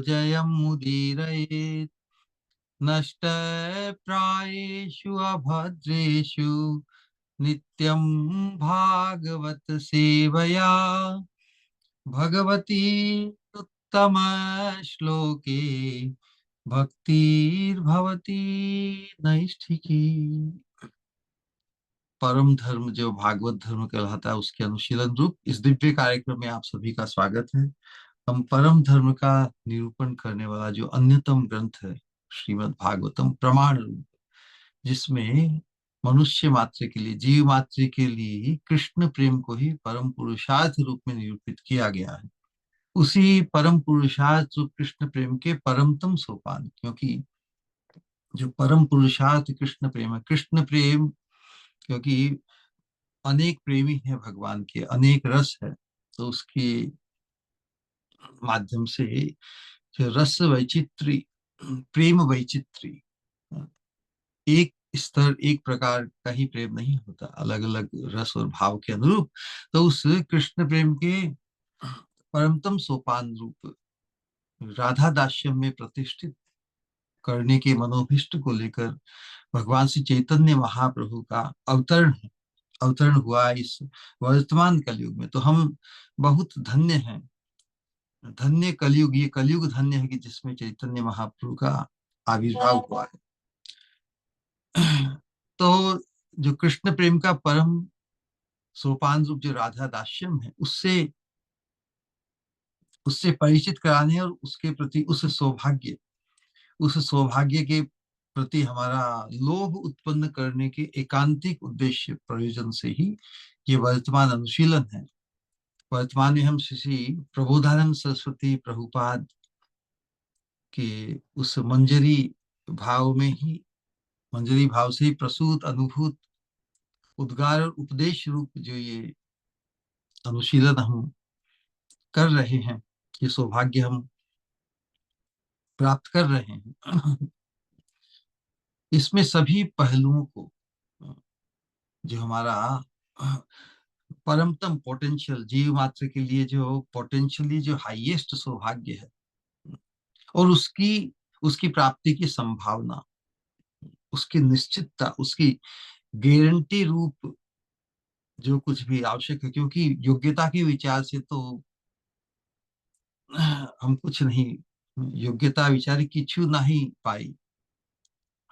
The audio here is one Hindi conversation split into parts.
मनोजयमुदीरयेत् नष्ट प्रायेषु अभद्रेषु नित्यं भागवत सेवया भगवती उत्तम श्लोके भक्तिर्भवती नैष्ठिकी। परम धर्म जो भागवत धर्म कहलाता है उसके अनुशीलन रूप इस दिव्य कार्यक्रम में आप सभी का स्वागत है। हम परम धर्म का निरूपण करने वाला जो अन्यतम ग्रंथ है श्रीमद् भागवतम प्रमाण रूप, जिसमें मनुष्य मात्र के लिए, जीव मात्र के लिए ही कृष्ण प्रेम को ही परम पुरुषार्थ रूप में निरूपित किया गया है। उसी परम पुरुषार्थ रूप कृष्ण प्रेम के परमतम सोपान, क्योंकि जो परम पुरुषार्थ कृष्ण प्रेम है, कृष्ण प्रेम क्योंकि अनेक प्रेमी है भगवान के, अनेक रस है, तो उसके माध्यम से जो रस वैचित्री, प्रेम वैचित्री, एक स्तर एक प्रकार का ही प्रेम नहीं होता, अलग अलग रस और भाव के अनुरूप। तो उस कृष्ण प्रेम के परमतम सोपान रूप राधा दास्यम में प्रतिष्ठित करने के मनोभिष्ट को लेकर भगवान श्री चैतन्य महाप्रभु का अवतरण हुआ इस वर्तमान कलयुग में। तो हम बहुत धन्य हैं, धन्य कलयुग, ये कलयुग धन्य है कि जिसमें चैतन्य महाप्रभु का आविर्भाव हुआ है। तो जो कृष्ण प्रेम का परम सोपान रूप जो राधा दास्यम है, उससे उससे परिचित कराने और उसके प्रति उस सौभाग्य के प्रति हमारा लोभ उत्पन्न करने के एकांतिक उद्देश्य प्रयोजन से ही ये वर्तमान अनुशीलन है। वर्तमान में हम श्री प्रबोधानंद सरस्वती प्रभुपाद के उस मंजरी भाव से ही प्रसूत अनुभूत उद्गार और उपदेश रूप जो ये अनुशीलन हम कर रहे हैं, ये सौभाग्य हम प्राप्त कर रहे हैं। इसमें सभी पहलुओं को, जो हमारा परमतम पोटेंशियल जीव मात्र के लिए जो पोटेंशियली जो हाईएस्ट सौभाग्य है, और उसकी प्राप्ति की संभावना, उसकी निश्चितता, उसकी गारंटी रूप जो कुछ भी आवश्यक है, क्योंकि योग्यता के विचार से तो हम कुछ नहीं, योग्यता विचार किछु नहीं पाई,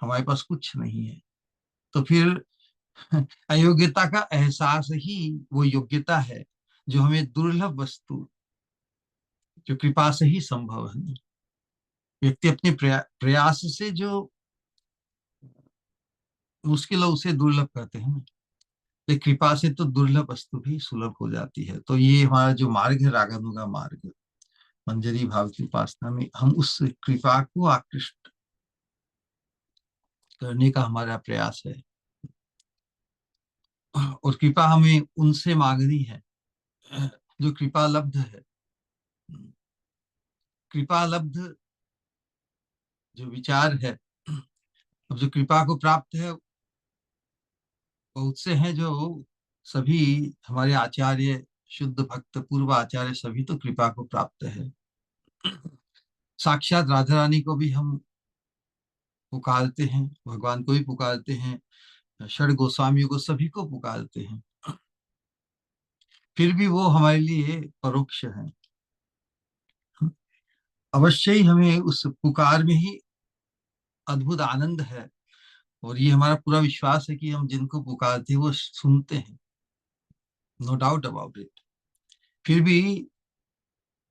हमारे पास कुछ नहीं है। तो फिर अयोग्यता का एहसास ही वो योग्यता है जो हमें दुर्लभ वस्तु, जो कृपा से ही संभव है। व्यक्ति अपने प्रयास से जो मुश्किल है उसे दुर्लभ करते हैं, लेकिन कृपा से तो दुर्लभ वस्तु भी सुलभ हो जाती है। तो ये हमारा जो मार्ग है, रागानुगा मार्ग, मंजरी भाव की उपासना में हम उस कृपा को आकृष्ट करने का हमारा प्रयास है। और कृपा हमें उनसे मांगनी है जो कृपा लब्ध है। कृपा लब्ध जो विचार है, अब जो कृपा को प्राप्त है, बहुत से हैं जो, सभी हमारे आचार्य शुद्ध भक्त पूर्व आचार्य सभी तो कृपा को प्राप्त है। साक्षात राधा रानी को भी हम पुकारते हैं, भगवान को भी पुकारते हैं, षड गोस्वामियों को, सभी को पुकारते हैं, फिर भी वो हमारे लिए परोक्ष है। अवश्य ही हमें उस पुकार में ही अद्भुत आनंद है, और ये हमारा पूरा विश्वास है कि हम जिनको पुकारते हैं वो सुनते हैं, नो डाउट अबाउट इट। फिर भी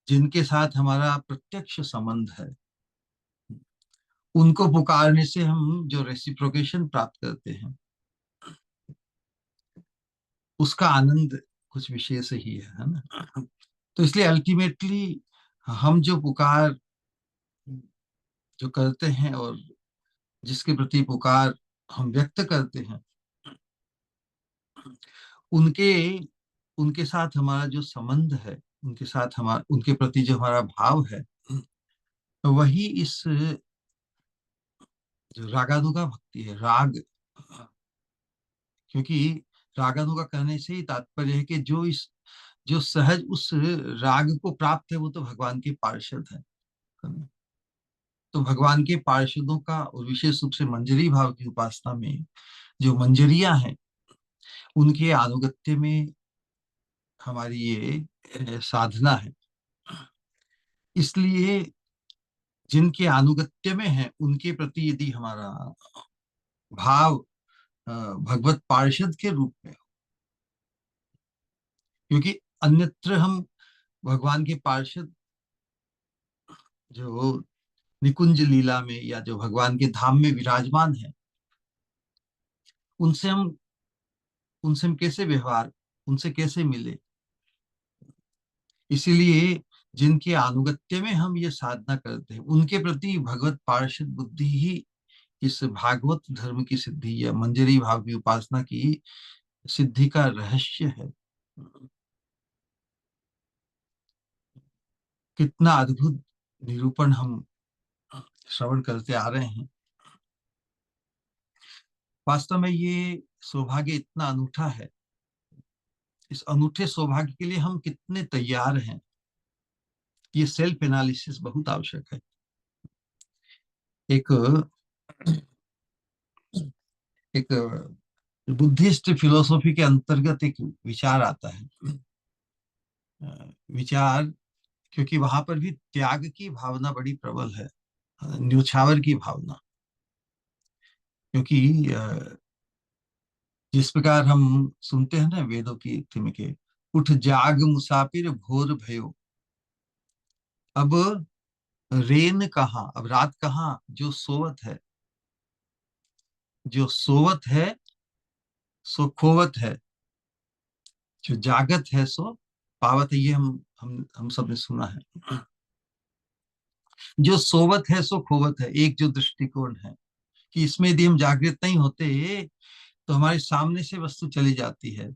जिनके साथ हमारा प्रत्यक्ष संबंध है, उनको पुकारने से हम जो रेसिप्रोकेशन प्राप्त करते हैं, उसका आनंद कुछ विशेष ही है ना। तो इसलिए अल्टीमेटली हम जो पुकार जो करते हैं और जिसके प्रति पुकार हम व्यक्त करते हैं, उनके उनके साथ हमारा जो संबंध है, उनके साथ हमारा, उनके प्रति जो हमारा भाव है, तो वही इस जो रागानुगा भक्ति है, राग, क्योंकि रागानुगा कहने से ही तात्पर्य है कि जो सहज उस राग को प्राप्त है वो तो भगवान के पार्षद है। तो भगवान के पार्षदों का और विशेष रूप से मंजरी भाव की उपासना में जो मंजरियां हैं उनके अनुगत्य में हमारी ये साधना है। इसलिए जिनके अनुगत्य में है उनके प्रति यदि हमारा भाव भगवत पार्षद के रूप में हो, क्योंकि अन्यत्र हम भगवान के पार्षद जो निकुंज लीला में या जो भगवान के धाम में विराजमान है उनसे हम उनसे हम कैसे व्यवहार, उनसे कैसे मिले। इसीलिए जिनके अनुगत्य में हम ये साधना करते हैं उनके प्रति भगवत पार्षद बुद्धि ही इस भागवत धर्म की सिद्धि या मंजरी भाव की उपासना की सिद्धि का रहस्य है। कितना अद्भुत निरूपण हम श्रवण करते आ रहे हैं। वास्तव में ये सौभाग्य इतना अनूठा है। इस अनूठे सौभाग्य के लिए हम कितने तैयार हैं, ये सेल्फ एनालिसिस बहुत आवश्यक है। एक एक बुद्धिस्ट फिलोसॉफी के अंतर्गत एक विचार आता है। विचार, क्योंकि वहां पर भी त्याग की भावना बड़ी प्रबल है, न्योछावर की भावना। क्योंकि जिस प्रकार हम सुनते हैं ना वेदों की युक्ति में के उठ जाग मुसाफिर भोर भयो, अब रेन कहाँ, अब रात कहाँ, जो सोवत है, जो सोवत है सो खोवत है, जो जागत है सो पावत है। ये हम सब ने सुना है। जो सोवत है सो खोवत है, एक जो दृष्टिकोण है कि इसमें यदि हम जागृत नहीं होते तो हमारे सामने से वस्तु चली जाती है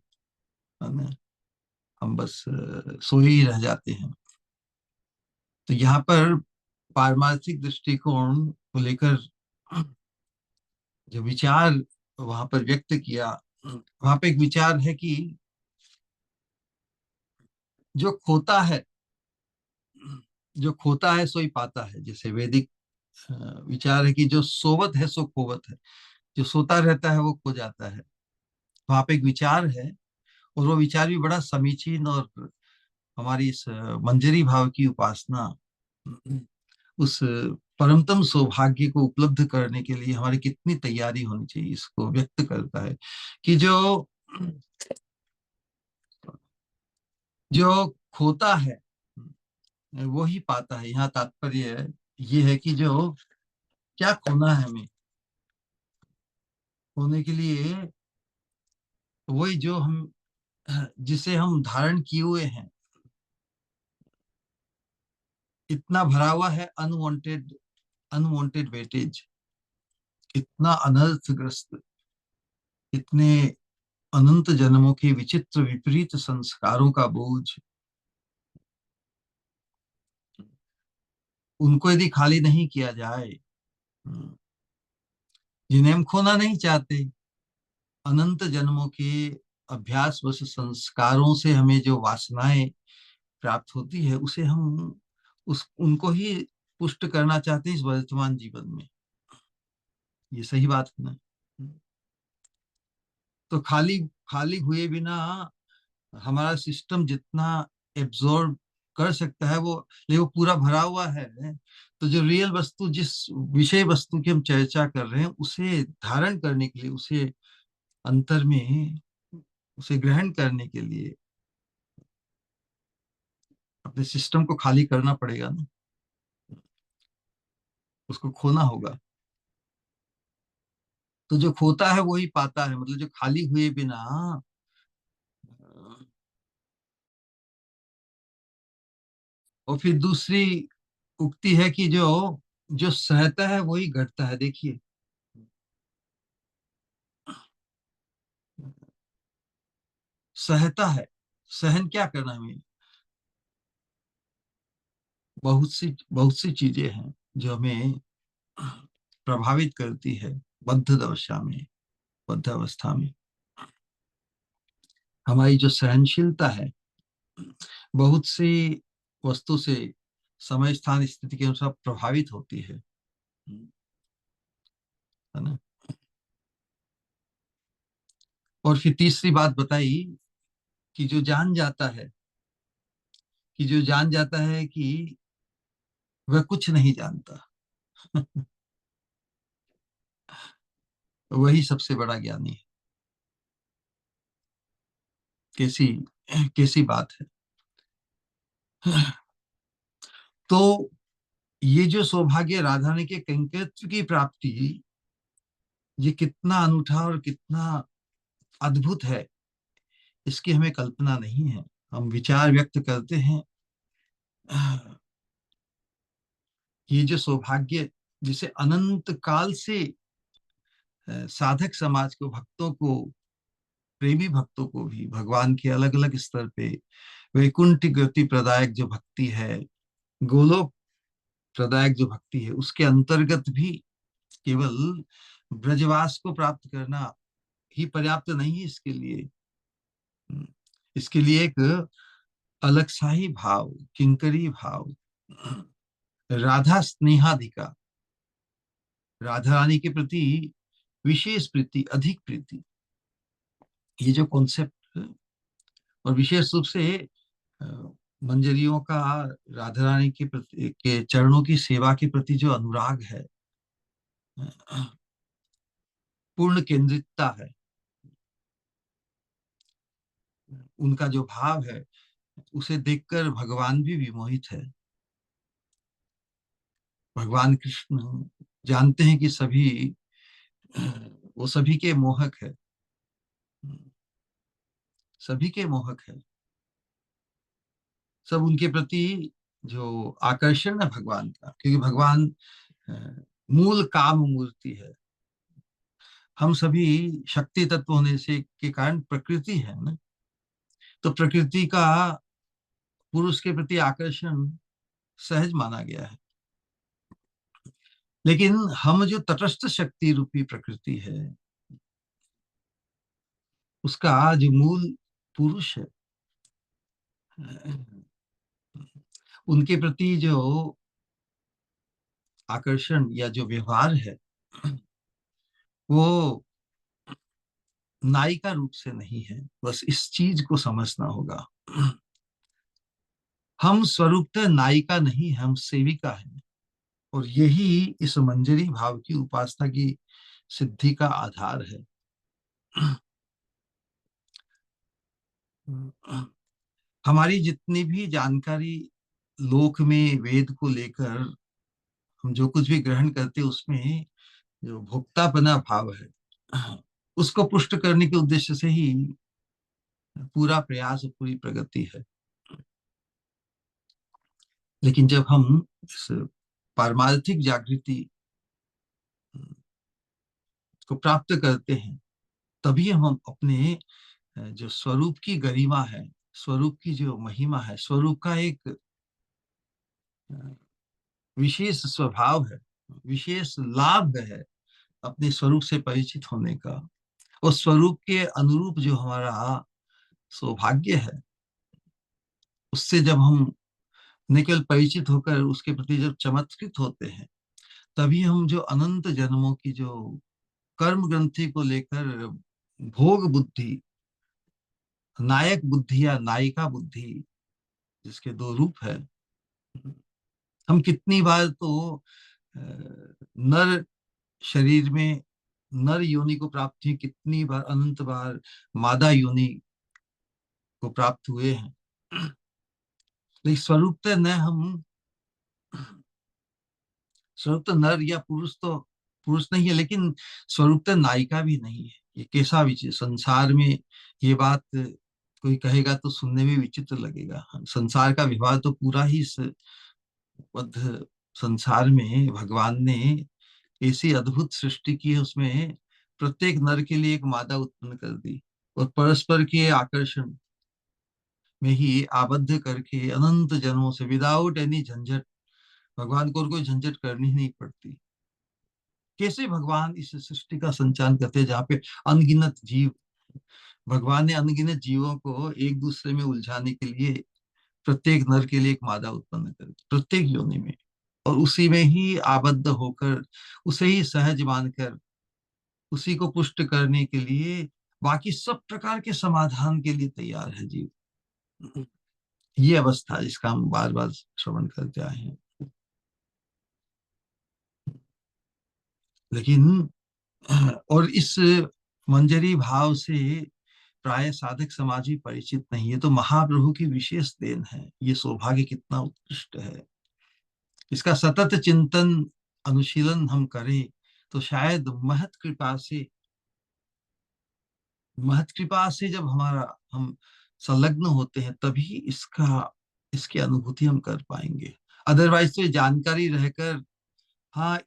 ना? हम बस सोए ही रह जाते हैं। तो यहाँ पर पारमार्थिक दृष्टिकोण को लेकर जो विचार वहां पर व्यक्त किया, वहां पे एक विचार है कि जो खोता है, जो खोता है सो ही पाता है। जैसे वैदिक विचार है कि जो सोवत है सो खोवत है, जो सोता रहता है वो खो जाता है। वहां पे एक विचार है, और वो विचार भी बड़ा समीचीन। और हमारी इस मंजरी भाव की उपासना उस परमतम सौभाग्य को उपलब्ध करने के लिए हमारी कितनी तैयारी होनी चाहिए, इसको व्यक्त करता है कि जो जो खोता है वो ही पाता है। यहाँ तात्पर्य ये है कि जो क्या खोना है हमें, खोने के लिए वही जो हम जिसे हम धारण किए हुए हैं, इतना भरा हुआ है अनवांटेड, अनवांटेड वेटेज, इतना अनर्थग्रस्त, इतने अनंत जन्मों के विचित्र विपरीत संस्कारों का बोझ, उनको यदि खाली नहीं किया जाए, जिन्हें हम खोना नहीं चाहते, अनंत जन्मों के अभ्यास वश संस्कारों से हमें जो वासनाएं प्राप्त होती है उसे हम उस उनको ही पुष्ट करना चाहते हैं इस वर्तमान जीवन में। ये सही बात है ना? तो खाली खाली हुए बिना हमारा सिस्टम जितना एब्जॉर्ब कर सकता है वो, लेकिन वो पूरा भरा हुआ है। तो जो रियल वस्तु, जिस विषय वस्तु की हम चर्चा कर रहे हैं उसे धारण करने के लिए, उसे अंतर में उसे ग्रहण करने के लिए अपने सिस्टम को खाली करना पड़ेगा ना, उसको खोना होगा। तो जो खोता है वही पाता है, मतलब जो खाली हुए बिना। और फिर दूसरी उक्ति है कि जो जो सहता है वही घटता है। देखिए, सहता है, सहन क्या करना है? बहुत सी चीजें हैं जो हमें प्रभावित करती है बद्ध दशा में, बद्ध अवस्था में। हमारी जो सहनशीलता है बहुत सी वस्तु से समय स्थान स्थिति के अनुसार प्रभावित होती है ना। और फिर तीसरी बात बताई कि जो जान जाता है कि वह कुछ नहीं जानता, वही सबसे बड़ा ज्ञानी है। कैसी कैसी बात है। तो ये जो सौभाग्य राधा रानी के कैंकर्य की प्राप्ति, ये कितना अनूठा और कितना अद्भुत है, इसकी हमें कल्पना नहीं है। हम विचार व्यक्त करते हैं, ये जो सौभाग्य जिसे अनंत काल से साधक समाज को, भक्तों को, प्रेमी भक्तों को भी भगवान के अलग अलग स्तर पे वैकुंठ गति प्रदायक जो भक्ति है, गोलोक प्रदायक जो भक्ति है, उसके अंतर्गत भी केवल ब्रजवास को प्राप्त करना ही पर्याप्त नहीं है इसके लिए। इसके लिए एक अलग सा ही भाव, किंकरी भाव, राधा स्नेहाधिका, राधा रानी के प्रति विशेष प्रीति, अधिक प्रीति, ये जो कॉन्सेप्ट, और विशेष रूप से अ, मंजरियों का राधा रानी के प्रति के चरणों की सेवा के प्रति जो अनुराग है, पूर्ण केंद्रितता है, उनका जो भाव है, उसे देखकर भगवान भी विमोहित है। भगवान कृष्ण जानते हैं कि वो सभी के मोहक है, सभी के मोहक है। सब उनके प्रति जो आकर्षण है भगवान का, क्योंकि भगवान मूल काम मूर्ति है। हम सभी शक्ति तत्व होने से के कारण प्रकृति है ना, तो प्रकृति का पुरुष के प्रति आकर्षण सहज माना गया है। लेकिन हम जो तटस्थ शक्ति रूपी प्रकृति है, उसका जो मूल पुरुष है, उनके प्रति जो आकर्षण या जो व्यवहार है, वो नायिका रूप से नहीं है। बस इस चीज को समझना होगा। हम स्वरूपतः नायिका नहीं, हम सेविका हैं। और यही इस मंजरी भाव की उपासना की सिद्धि का आधार है। हमारी जितनी भी जानकारी लोक में वेद को लेकर हम जो कुछ भी ग्रहण करते, उसमें जो भोक्तापना भाव है, उसको पुष्ट करने के उद्देश्य से ही पूरा प्रयास, पूरी प्रगति है। लेकिन जब हम इस पारमार्थिक जागृति को प्राप्त करते हैं, तभी हम अपने जो स्वरूप की गरिमा है, स्वरूप की जो महिमा है, स्वरूप का एक विशेष स्वभाव है, विशेष लाभ है अपने स्वरूप से परिचित होने का। और स्वरूप के अनुरूप जो हमारा सौभाग्य है, उससे जब हम न केवल परिचित होकर उसके प्रति जब चमत्कृत होते हैं, तभी हम जो अनंत जन्मों की जो कर्म ग्रंथि को लेकर भोग बुद्धि, नायक बुद्धि या नायिका बुद्धि, जिसके दो रूप है, हम कितनी बार तो नर शरीर में नर योनि को प्राप्त हुई, कितनी बार अनंत बार मादा योनि को प्राप्त हुए हैं। लेकिन स्वरूपतः न हम, स्वरूपतः नर या पुरुष तो पुरुष नहीं है, लेकिन स्वरूपतः नायिका भी नहीं है। ये कैसा विचित्र संसार में, ये बात कोई कहेगा तो सुनने में विचित्र लगेगा। संसार का विवाह तो पूरा ही इस बद्ध संसार में भगवान ने ऐसी अद्भुत सृष्टि की है, उसमें प्रत्येक नर के लिए एक मादा उत्पन्न कर दी, और परस्पर के आकर्षण में ही आबद्ध करके अनंत जन्मों से विदाउट एनी झंझट, भगवान को और कोई झंझट करनी ही नहीं पड़ती। कैसे भगवान इस सृष्टि का संचालन करते हैं, जहाँ पे अनगिनत जीव, भगवान ने अनगिनत जीवों को एक दूसरे में उलझाने के लिए प्रत्येक नर के लिए एक मादा उत्पन्न करके प्रत्येक योनि में, और उसी में ही आबद्ध होकर, उसे ही सहज मानकर, उसी को पुष्ट करने के लिए बाकी सब प्रकार के समाधान के लिए तैयार है जीव। ये अवस्था जिसका हम बार बार श्रवण करते आए हैं। लेकिन और इस मंजरी भाव से प्राय साधक समाज भी परिचित नहीं है, तो महाप्रभु की विशेष देन है। ये सौभाग्य कितना उत्कृष्ट है। इसका सतत चिंतन अनुशीलन हम करें तो शायद महत कृपा से जब हमारा हम संलग्न होते हैं तभी इसकी अनुभूति हम कर पाएंगे। अदरवाइज तो ये जानकारी रहकर, हाँ,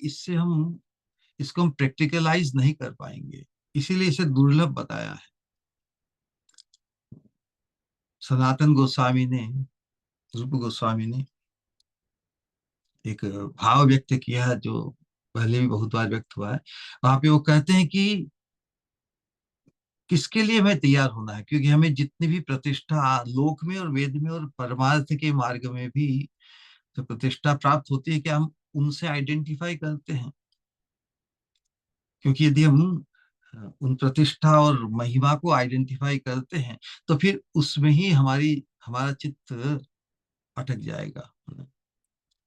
इसको हम प्रैक्टिकलाइज नहीं कर पाएंगे। इसीलिए इसे दुर्लभ बताया है। सनातन गोस्वामी ने, रूप गोस्वामी ने एक भाव व्यक्त किया है जो पहले भी बहुत बार व्यक्त हुआ है। वहां पे वो कहते हैं कि किसके लिए हमें तैयार होना है, क्योंकि हमें जितनी भी प्रतिष्ठा लोक में और वेद में और परमार्थ के मार्ग में भी जो प्रतिष्ठा प्राप्त होती है, क्या हम उनसे आइडेंटिफाई करते हैं? क्योंकि यदि हम उन प्रतिष्ठा और महिमा को आइडेंटिफाई करते हैं तो फिर उसमें ही हमारा चित्त अटक जाएगा,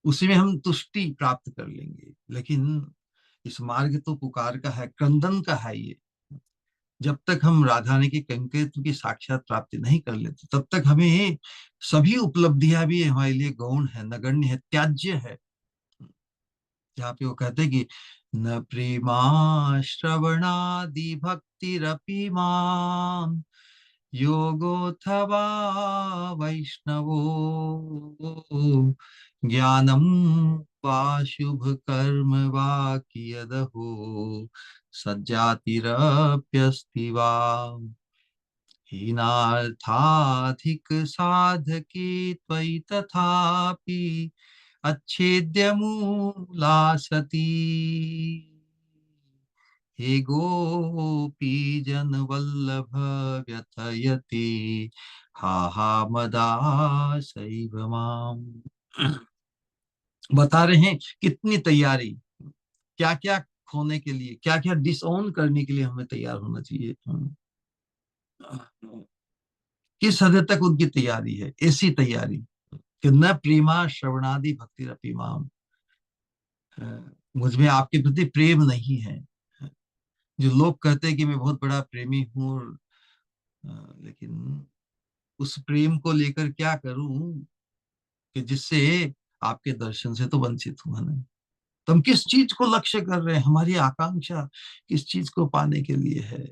उसी में हम तुष्टि प्राप्त कर लेंगे। लेकिन इस मार्ग तो पुकार का है, क्रंदन का है ये। जब तक हम राधा रानी के कंकेत की साक्षात प्राप्ति नहीं कर लेते तब तक हमें सभी उपलब्धियां भी हमारे लिए गौण है, नगण्य है, त्याज्य है। जहाँ पे वो कहते हैं कि न प्रेमा श्रवणादि भक्तिरपि माम योगोऽथवा वैष्णवो ज्ञानम वा शुभ कर्म वा कियदहो सज्जातिरप्यस्ति वा हीनार्थाधिक साधके त्वयि तथापि अच्छेद्य मूला सती हे गोपी जन वल्लभ व्यथयति हा हा मदासैव माम। बता रहे हैं कितनी तैयारी, क्या क्या खोने के लिए, क्या क्या डिसऑन करने के लिए हमें तैयार होना चाहिए। किस हद तक उनकी तैयारी है, ऐसी तैयारी कि न प्रेमा श्रवणादि भक्ति रपीमाम, मुझ में आपके प्रति प्रेम नहीं है। जो लोग कहते हैं कि मैं बहुत बड़ा प्रेमी हूँ, और लेकिन उस प्रेम को लेकर क्या करूं कि जिससे आपके दर्शन से तो वंचित हूं, है ना? तो हम किस चीज को लक्ष्य कर रहे हैं, हमारी आकांक्षा किस चीज को पाने के लिए है?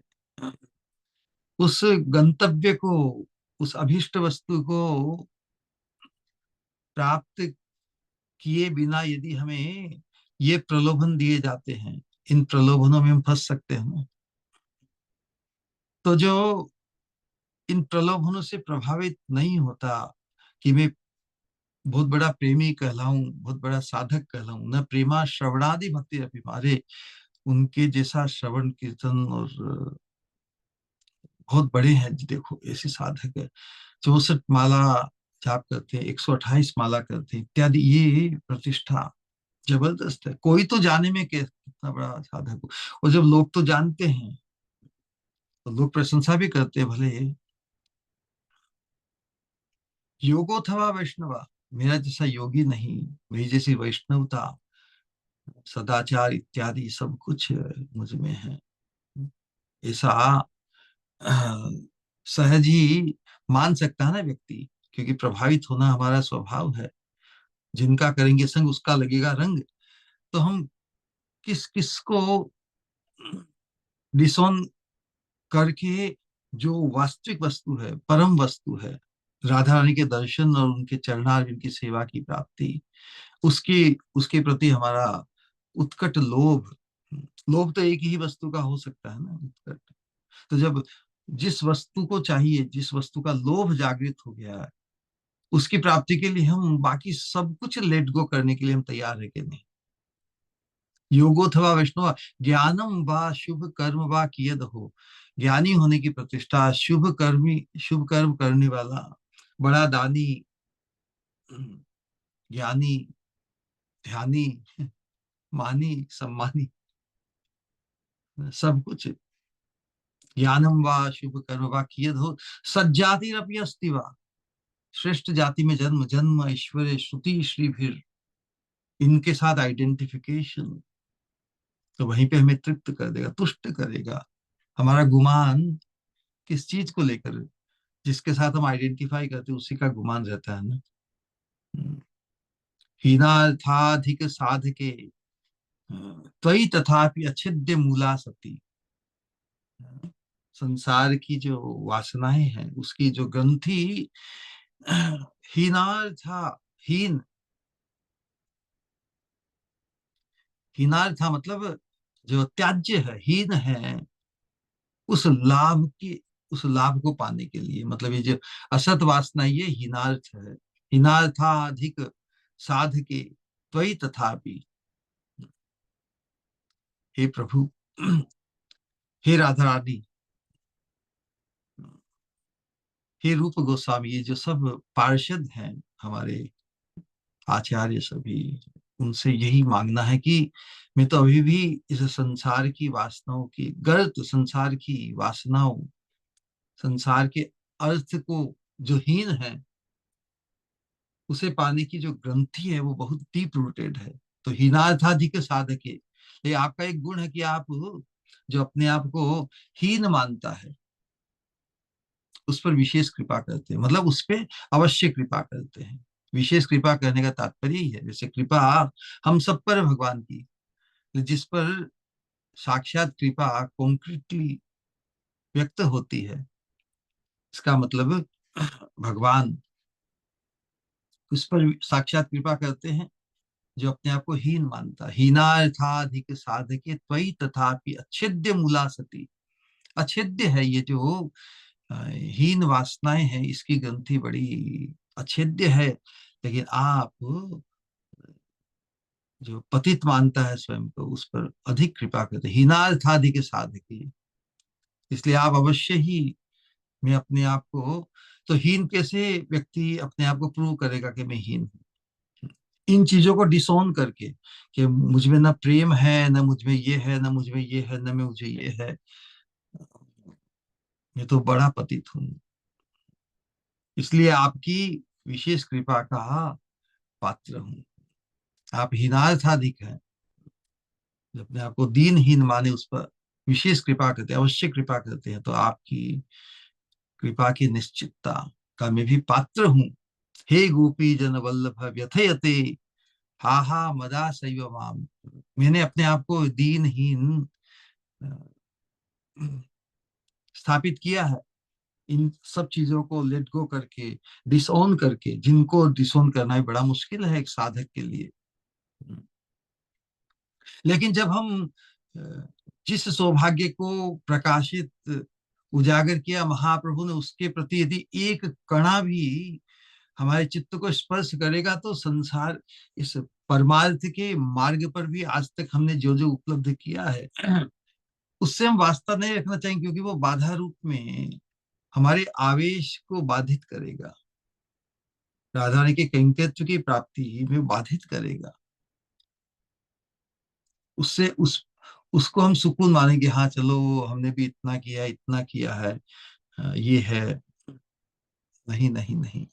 उस गंतव्य को, उस अभीष्ट वस्तु को प्राप्त किए बिना यदि हमें ये प्रलोभन दिए जाते हैं, इन प्रलोभनों में हम फंस सकते हैं ना। तो जो इन प्रलोभनों से प्रभावित नहीं होता कि मैं बहुत बड़ा प्रेमी कहलाऊं, बहुत बड़ा साधक कहलाऊं, न प्रेमा श्रवणादि भक्ति रपि मारे, उनके जैसा श्रवण कीर्तन और बहुत बड़े हैं जी, देखो ऐसे साधक है 64 माला जाप करते हैं, 128 माला करते हैं इत्यादि। ये प्रतिष्ठा जबरदस्त है। कोई तो जाने में कितना बड़ा साधक हो, और जब लोग तो जानते हैं तो लोग प्रशंसा भी करते हैं भले। योगोथवा वैष्णवा, मेरा जैसा योगी नहीं, मेरी जैसी वैष्णवता, सदाचार इत्यादि सब कुछ मुझ में है, ऐसा अ, सहज ही मान सकता है ना व्यक्ति। क्योंकि प्रभावित होना हमारा स्वभाव है, जिनका करेंगे संग उसका लगेगा रंग। तो हम किस किस को डिसोन करके, जो वास्तविक वस्तु है, परम वस्तु है, राधा रानी के दर्शन और उनके चरणारविंद की सेवा की प्राप्ति, उसकी उसके प्रति हमारा उत्कट लोभ। लोभ तो एक ही वस्तु का हो सकता है ना, उत्कट। तो जब जिस वस्तु को चाहिए, जिस वस्तु का लोभ जागृत हो गया है, उसकी प्राप्ति के लिए हम बाकी सब कुछ लेट गो करने के लिए हम तैयार है कि नहीं? योगोथवा वैष्णव ज्ञानम वा शुभ कर्म वा कियद हो, ज्ञानी होने की प्रतिष्ठा, शुभ कर्म करने वाला, बड़ा दानी, ज्ञानी, ध्यानी, मानी, सम्मानी, सब कुछ। ज्ञानम वा शुभ कर्म वा कियद हो, सज्जातिरपि अस्ति वा, श्रेष्ठ जाति में जन्म, जन्म ऐश्वर्य श्रुति श्री फिर, इनके साथ आइडेंटिफिकेशन, तो वहीं पे हमें तृप्त कर देगा, तुष्ट करेगा। हमारा गुमान किस चीज को लेकर, जिसके साथ हम आइडेंटिफाई करते हैं उसी का गुमान रहता है ना। हम्म। हीनार्थाधिक साधके त्वयि तथापि अच्छेद्य मूला सती। संसार की जो वासनाएं हैं उसकी जो ग्रंथि, हीनार्था, हीन, हीनार्था मतलब जो त्याज्य है, हीन है, उस लाभ की, उस लाभ को पाने के लिए, मतलब ये जो असत वासना, ये हीनार्थ है। हीनार्थाधिक साधके त्वयि तथापि। हे प्रभु, हे राधा रानी, हे रूप गोस्वामी, ये जो सब पार्षद हैं हमारे आचार्य सभी, उनसे यही मांगना है कि मैं तो अभी भी इस संसार की वासनाओं की, गर्त संसार की वासनाओं, संसार के अर्थ को जो हीन है, उसे पाने की जो ग्रंथि है वो बहुत डीप रूटेड है। तो हीनार्थाधिक साधके, ये आपका एक गुण है कि आप जो अपने आप को हीन मानता है उस पर विशेष कृपा करते हैं, मतलब उस पर अवश्य कृपा करते हैं। विशेष कृपा करने का तात्पर्य ही है, जैसे कृपा हम सब पर है भगवान की, जिस पर साक्षात कृपा कॉन्क्रीटली व्यक्त होती है, इसका मतलब भगवान उस पर साक्षात कृपा करते हैं जो अपने आप को हीन मानता है। हीनार्थाधिक साधके त्वयि तथापि अच्छेद्य मूला सती। अच्छेद्य है ये जो हीन वासनाएं हैं, इसकी ग्रंथि बड़ी अच्छेद्य है, लेकिन आप जो पतित मानता है स्वयं को, उस पर अधिक कृपा करते, हीनार्थाधिक साधके। इसलिए आप अवश्य ही, मैं अपने आप को, तो हीन कैसे व्यक्ति अपने आप को प्रूव करेगा कि मैं हीन हूँ? इन चीजों को डिसोन करके, कि मुझ में ना प्रेम है, ना मुझ में ये है, ना मुझ में ये है, ना मैं मुझे ये है, मैं तो बड़ा पतित हूँ। इसलिए आपकी विशेष कृपा का पात्र हूँ। आप हीनार्थाधिक हैं, जब अपने आप को दीनहीन माने उस पर विशेष कृपा करते हैं, अवश्य कृपा करते हैं, तो आपकी कृपा की निश्चितता का मैं भी पात्र हूँ। हे गोपी जन वल्लभ व्यथयते, हा हा मदा सैव माम। मैंने अपने आप को दीनहीन अ, स्थापित किया है, इन सब चीजों को लेट गो करके, डिसओन करके, जिनको डिसओन करना ही बड़ा मुश्किल है एक साधक के लिए। लेकिन जब हम जिस सौभाग्य को प्रकाशित, उजागर किया महाप्रभु ने, उसके प्रति यदि एक कणा भी हमारे चित्त को स्पर्श करेगा, तो संसार, इस परमार्थ के मार्ग पर भी आज तक हमने जो जो उपलब्ध किया है उससे हम वास्ता नहीं रखना चाहिए, क्योंकि वो बाधा रूप में हमारे आवेश को बाधित करेगा, राधा रानी के कैंकर्य की प्राप्ति में बाधित करेगा। उससे उसको हम सुकून मानेंगे, हाँ चलो हमने भी इतना किया, इतना किया है, ये है। नहीं नहीं नहीं,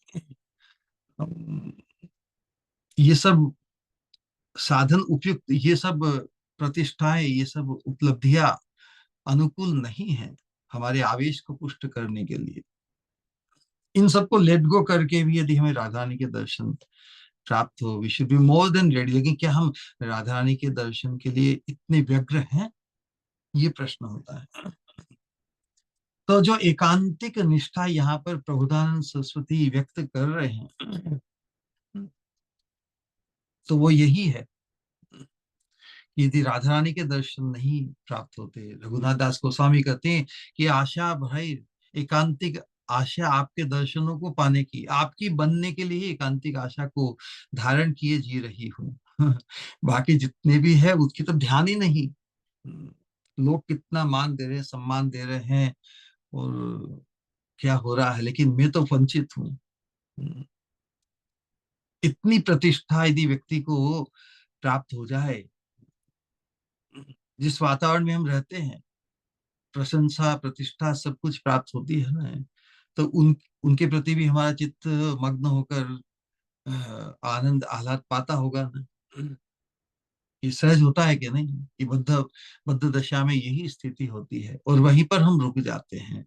हम- ये सब साधन उपयुक्त, ये सब प्रतिष्ठाएं, ये सब उपलब्धियां अनुकूल नहीं है हमारे आवेश को पुष्ट करने के लिए। इन सबको लेट गो करके भी यदि हमें राधा रानी के दर्शन प्राप्त हो, we should be more than ready. लेकिन क्या हम राधा रानी के दर्शन के लिए इतने व्यग्र हैं, ये प्रश्न होता है। तो जो एकांतिक निष्ठा यहाँ पर प्रभुदानंद सरस्वती व्यक्त कर रहे हैं, तो वो यही है कि यदि राधा रानी के दर्शन नहीं प्राप्त होते, रघुनाथ दास गोस्वामी कहते हैं कि आशा भय एकांतिक आशा आपके दर्शनों को पाने की, आपकी बनने के लिए एकांतिक आशा को धारण किए जी रही हूँ। बाकी जितने भी है उसकी तो ध्यान ही नहीं। लोग कितना मान दे रहे हैं, सम्मान दे रहे हैं, और क्या हो रहा है, लेकिन मैं तो वंचित हूँ। इतनी प्रतिष्ठा यदि व्यक्ति को प्राप्त हो जाए, जिस वातावरण में हम रहते हैं, प्रशंसा प्रतिष्ठा सब कुछ प्राप्त होती है ना, तो उनके प्रति भी हमारा चित्त मग्न होकर आनंद आह्लाद पाता होगा ना। ये सहज होता है कि नहीं, कि बद्ध बद्ध दशा में यही स्थिति होती है और वहीं पर हम रुक जाते हैं।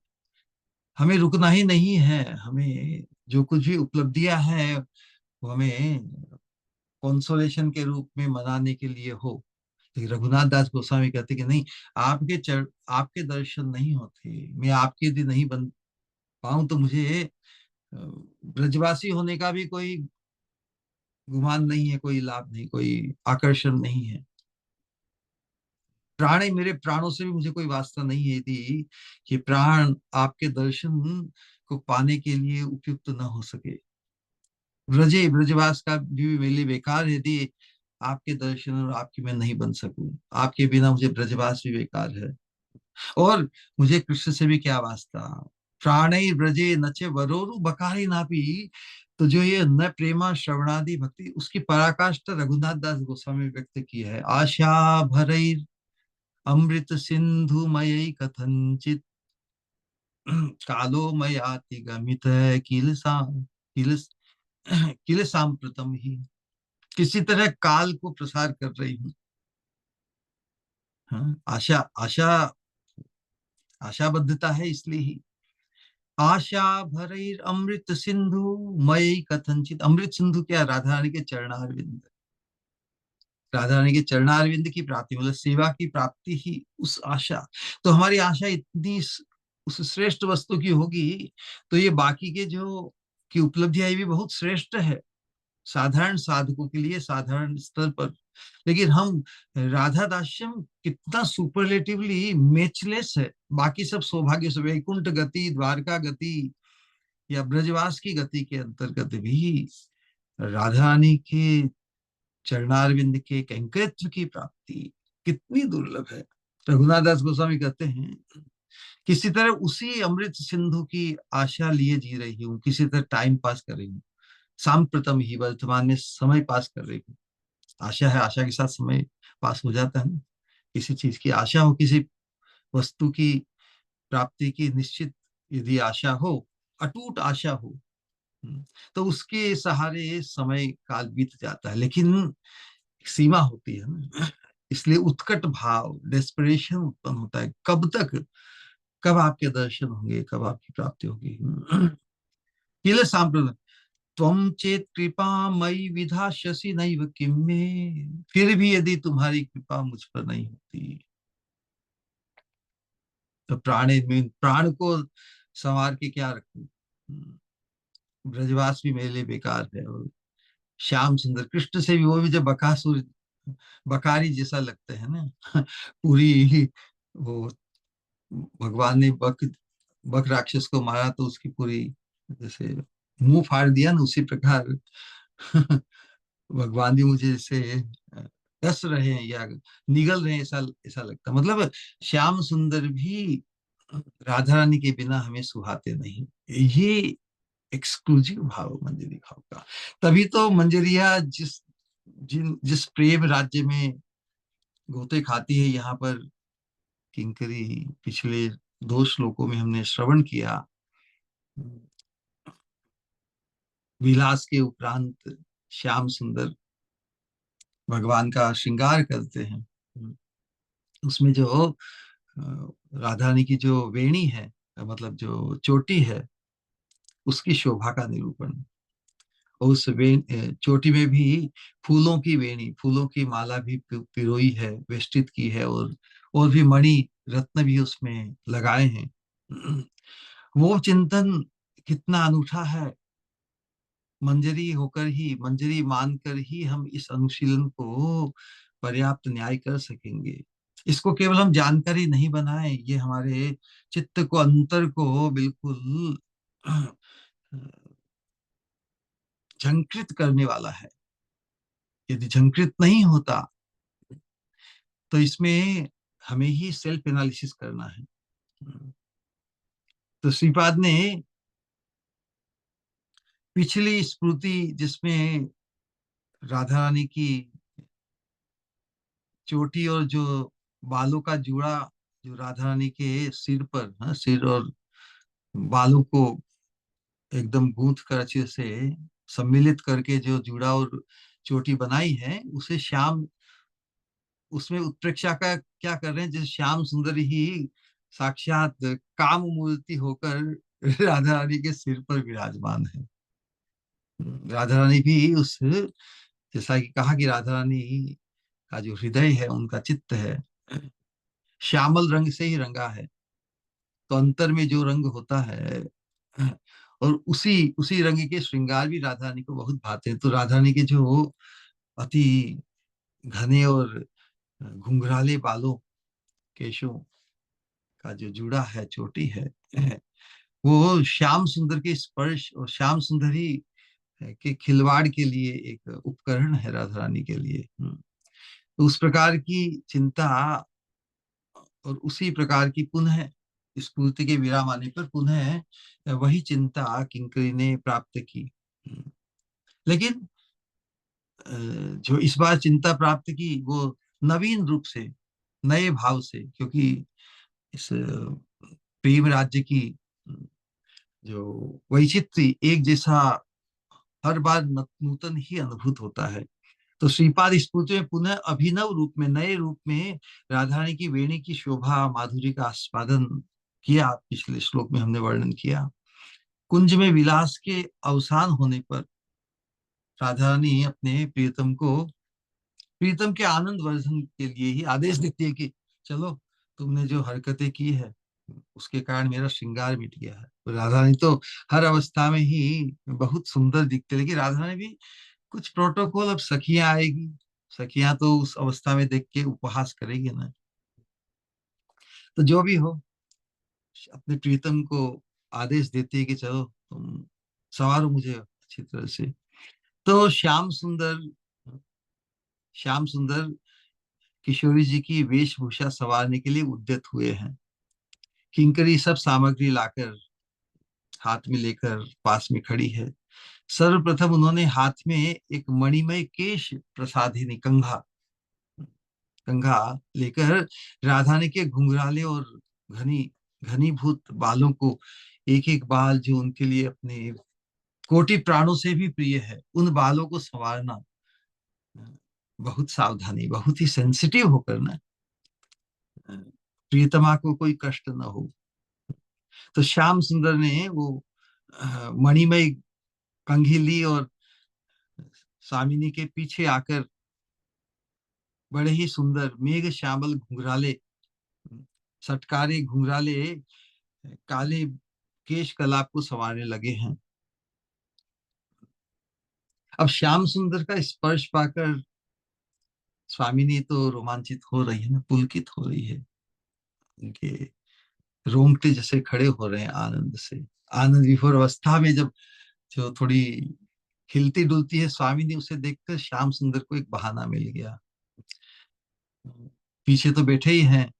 हमें रुकना ही नहीं है, हमें जो कुछ भी उपलब्धियां हैं वो हमें कंसोलेशन के रूप में मनाने के लिए हो। लेकिन रघुनाथ दास गोस्वामी कहते कि नहीं, आपके दर्शन नहीं होते, मैं आपके यदि नहीं बन पाऊं तो मुझे ब्रजवासी होने का भी कोई गुमान नहीं है, कोई लाभ नहीं, कोई आकर्षण नहीं है। प्राण मेरे प्राणों से भी मुझे कोई वास्ता नहीं है यदि कि प्राण आपके दर्शन को पाने के लिए उपयुक्त न हो सके। ब्रजवास का भी मेरे लिए बेकार है यदि आपके दर्शन और आपकी मैं नहीं बन सकूं। आपके बिना मुझे ब्रजवास भी बेकार है, और मुझे कृष्ण से भी क्या वास्ता। प्राणै ब्रजे नचे वरोरु बकारी नापी। तो जो ये न प्रेमा श्रवणादि भक्ति, उसकी पराकाष्ठा रघुनाथ दास गोस्वामी ने व्यक्त की है। आशा भरैर अमृत सिंधु मयि कथंचित कालो मयाति गमित किल किल सांप्रतम ही। किसी तरह काल को प्रसार कर रही हूँ। हाँ, आशा आशा आशाबद्धता है इसलिए ही। आशा भरैर अमृत सिंधु मयि कथंचित। अमृत सिंधु क्या, राधा रानी के चरणारविंद। राधा रानी के चरणारविंद की प्राप्ति मतलब सेवा की प्राप्ति ही उस आशा। तो हमारी आशा इतनी उस श्रेष्ठ वस्तु की होगी, तो ये बाकी के जो की उपलब्धियां भी बहुत श्रेष्ठ है साधारण साधकों के लिए, साधारण स्तर पर। लेकिन हम राधा दास्यम कितना सुपरलेटिवली मैचलेस है। बाकी सब सौभाग्य से, वैकुंठ गति, द्वारका गति या ब्रजवास की गति के अंतर्गत भी राधा रानी के चरणारविंद के कैंकर्यत्व की प्राप्ति कितनी दुर्लभ है। रघुनाथ दास गोस्वामी कहते हैं, किसी तरह उसी अमृत सिंधु की आशा लिए जी रही हूँ, किसी तरह टाइम पास कर रही हूँ। सांप्रतम ही, वर्तमान में समय पास कर रही हूँ। आशा है, आशा के साथ समय पास हो जाता है ना। किसी चीज की आशा हो, किसी वस्तु की प्राप्ति की निश्चित यदि आशा हो, अटूट आशा हो, तो उसके सहारे समय काल बीत जाता है। लेकिन सीमा होती है ना, इसलिए उत्कट भाव, डेस्परेशन उत्पन्न होता है। कब तक, कब आपके दर्शन होंगे, कब आपकी प्राप्ति होगी। किल सांप्रत त्वम चेत कृपा मई विधास्यसि नैव किम में। फिर भी यदि तुम्हारी कृपा मुझ पर नहीं होती तो प्राणे में प्राण को संवार के क्या रखूं। ब्रजवास भी मेरे लिए बेकार है, और श्याम सुंदर कृष्ण से भी, वो भी जब बकासुर बकारी जैसा लगते हैं ना पूरी वो, भगवान ने बक राक्षस को मारा तो उसकी पूरी जैसे मुंह फाड़ दिया ना, उसी प्रकार भगवान भी मुझे जैसे डस रहे हैं या निगल रहे हैं, ऐसा ऐसा लगता। मतलब श्याम सुंदर भी राधा रानी के बिना हमें सुहाते नहीं। ये एक्सक्लूसिव भाव है मंजरी भाव का। तभी तो मंजरिया जिस प्रेम राज्य में गोते खाती है, यहाँ पर किंकरी पिछले 2 श्लोकों में हमने श्रवण किया। विलास के उपरांत श्याम सुंदर भगवान का श्रृंगार करते हैं। उसमें जो राधा रानी की जो वेणी है, मतलब जो चोटी है, उसकी शोभा का निरूपण। और उस चोटी में भी फूलों की वेणी, फूलों की माला भी पिरोई है, वेष्टित की है, और भी मणि रत्न भी उसमें लगाए हैं। वो चिंतन कितना अनूठा है। मंजरी होकर ही, मंजरी मानकर ही हम इस अनुशीलन को पर्याप्त न्याय कर सकेंगे। इसको केवल हम जानकारी नहीं बनाए, ये हमारे चित्त को, अंतर को बिल्कुल झंकृत करने वाला है। यदि झंकृत नहीं होता तो इसमें हमें ही सेल्फ एनालिसिस करना है। तो श्रीपाद ने पिछली स्मृति जिसमें राधा रानी की चोटी और जो बालों का जूड़ा जो राधा रानी के सिर पर, हाँ, सिर और बालों को एकदम गूंथ कर अच्छे से सम्मिलित करके जो जूड़ा और चोटी बनाई है, उसे श्याम, उसमें उत्प्रेक्षा का क्या कर रहे हैं, जैसे श्याम सुंदर ही साक्षात काम मूर्ति होकर राधा रानी के सिर पर विराजमान है। राधा रानी भी उस, जैसा कि कहा कि राधा रानी का जो हृदय है, उनका चित्त है, श्यामल रंग से ही रंगा है। तो अंतर में जो रंग होता है, और उसी उसी रंग के श्रृंगार भी राधा रानी को बहुत भाते हैं। तो राधा रानी के जो अति घने और घुंघराले बालों, केशों का जो जुड़ा है, चोटी है, वो श्याम सुंदर के स्पर्श और श्याम सुंदर ही के खिलवाड़ के लिए एक उपकरण है राधा रानी के लिए। तो उस प्रकार की चिंता और उसी प्रकार की पुनः स्फूर्ति के विराम आने पर पुनः वही चिंता किंकरी ने प्राप्त की। लेकिन जो इस बार चिंता प्राप्त की, वो नवीन रूप से, नए भाव से, क्योंकि इस प्रेम राज्य की जो वैचित्री एक जैसा हर बार नूतन ही अनुभूत होता है। तो श्रीपाद स्फूर्ति में पुनः अभिनव रूप में, नए रूप में राधा रानी की वेणी की शोभा माधुरी का आस्वादन किया। पिछले श्लोक में हमने वर्णन किया। कुंज में विलास के अवसान होने पर राधा रानी अपने प्रियतम को, प्रीतम के आनंद वर्धन के लिए ही आदेश देती है कि चलो, तुमने जो हरकतें की है उसके कारण मेरा श्रृंगार मिट गया है। तो राधा रानी तो हर अवस्था में ही बहुत सुंदर दिखते, लेकिन राधा रानी भी कुछ प्रोटोकॉल, अब सखियां आएगी, सखियां तो उस अवस्था में देख के उपहास करेगी ना। तो जो भी हो, अपने प्रीतम को आदेश देती है कि चलो तुम संवारो मुझे अच्छी तरह से। तो श्याम सुंदर किशोरी जी की वेशभूषा संवारने के लिए उद्यत हुए हैं। किंकरी सब सामग्री लाकर हाथ में लेकर पास में खड़ी है। सर्वप्रथम उन्होंने हाथ में एक मणिमय केश प्रसादिनी कंघा कंघा लेकर राधा ने के घुंघराले और घनी घनीभूत बालों को, एक एक बाल जो उनके लिए अपने कोटि प्राणों से भी प्रिय है, उन बालों को संवारना बहुत सावधानी, बहुत ही सेंसिटिव होकर ना, प्रियतमा को कोई कष्ट न हो। तो श्याम सुंदर ने वो मणिमय कंघी ली और स्वामिनी के पीछे आकर बड़े ही सुंदर मेघ श्यामल घुंघराले, सटकारे घुंघराले काले केश कलाप को संवारने लगे हैं। अब श्याम सुंदर का स्पर्श पाकर स्वामिनी तो रोमांचित हो रही है ना, पुलकित हो रही है। उनके रोंगटे जैसे खड़े हो रहे हैं आनंद से। आनंद विभोर अवस्था में जब जो थोड़ी हिलती डुलती है स्वामिनी, उसे देखकर श्याम सुंदर को एक बहाना मिल गया। पीछे तो बैठे ही हैं,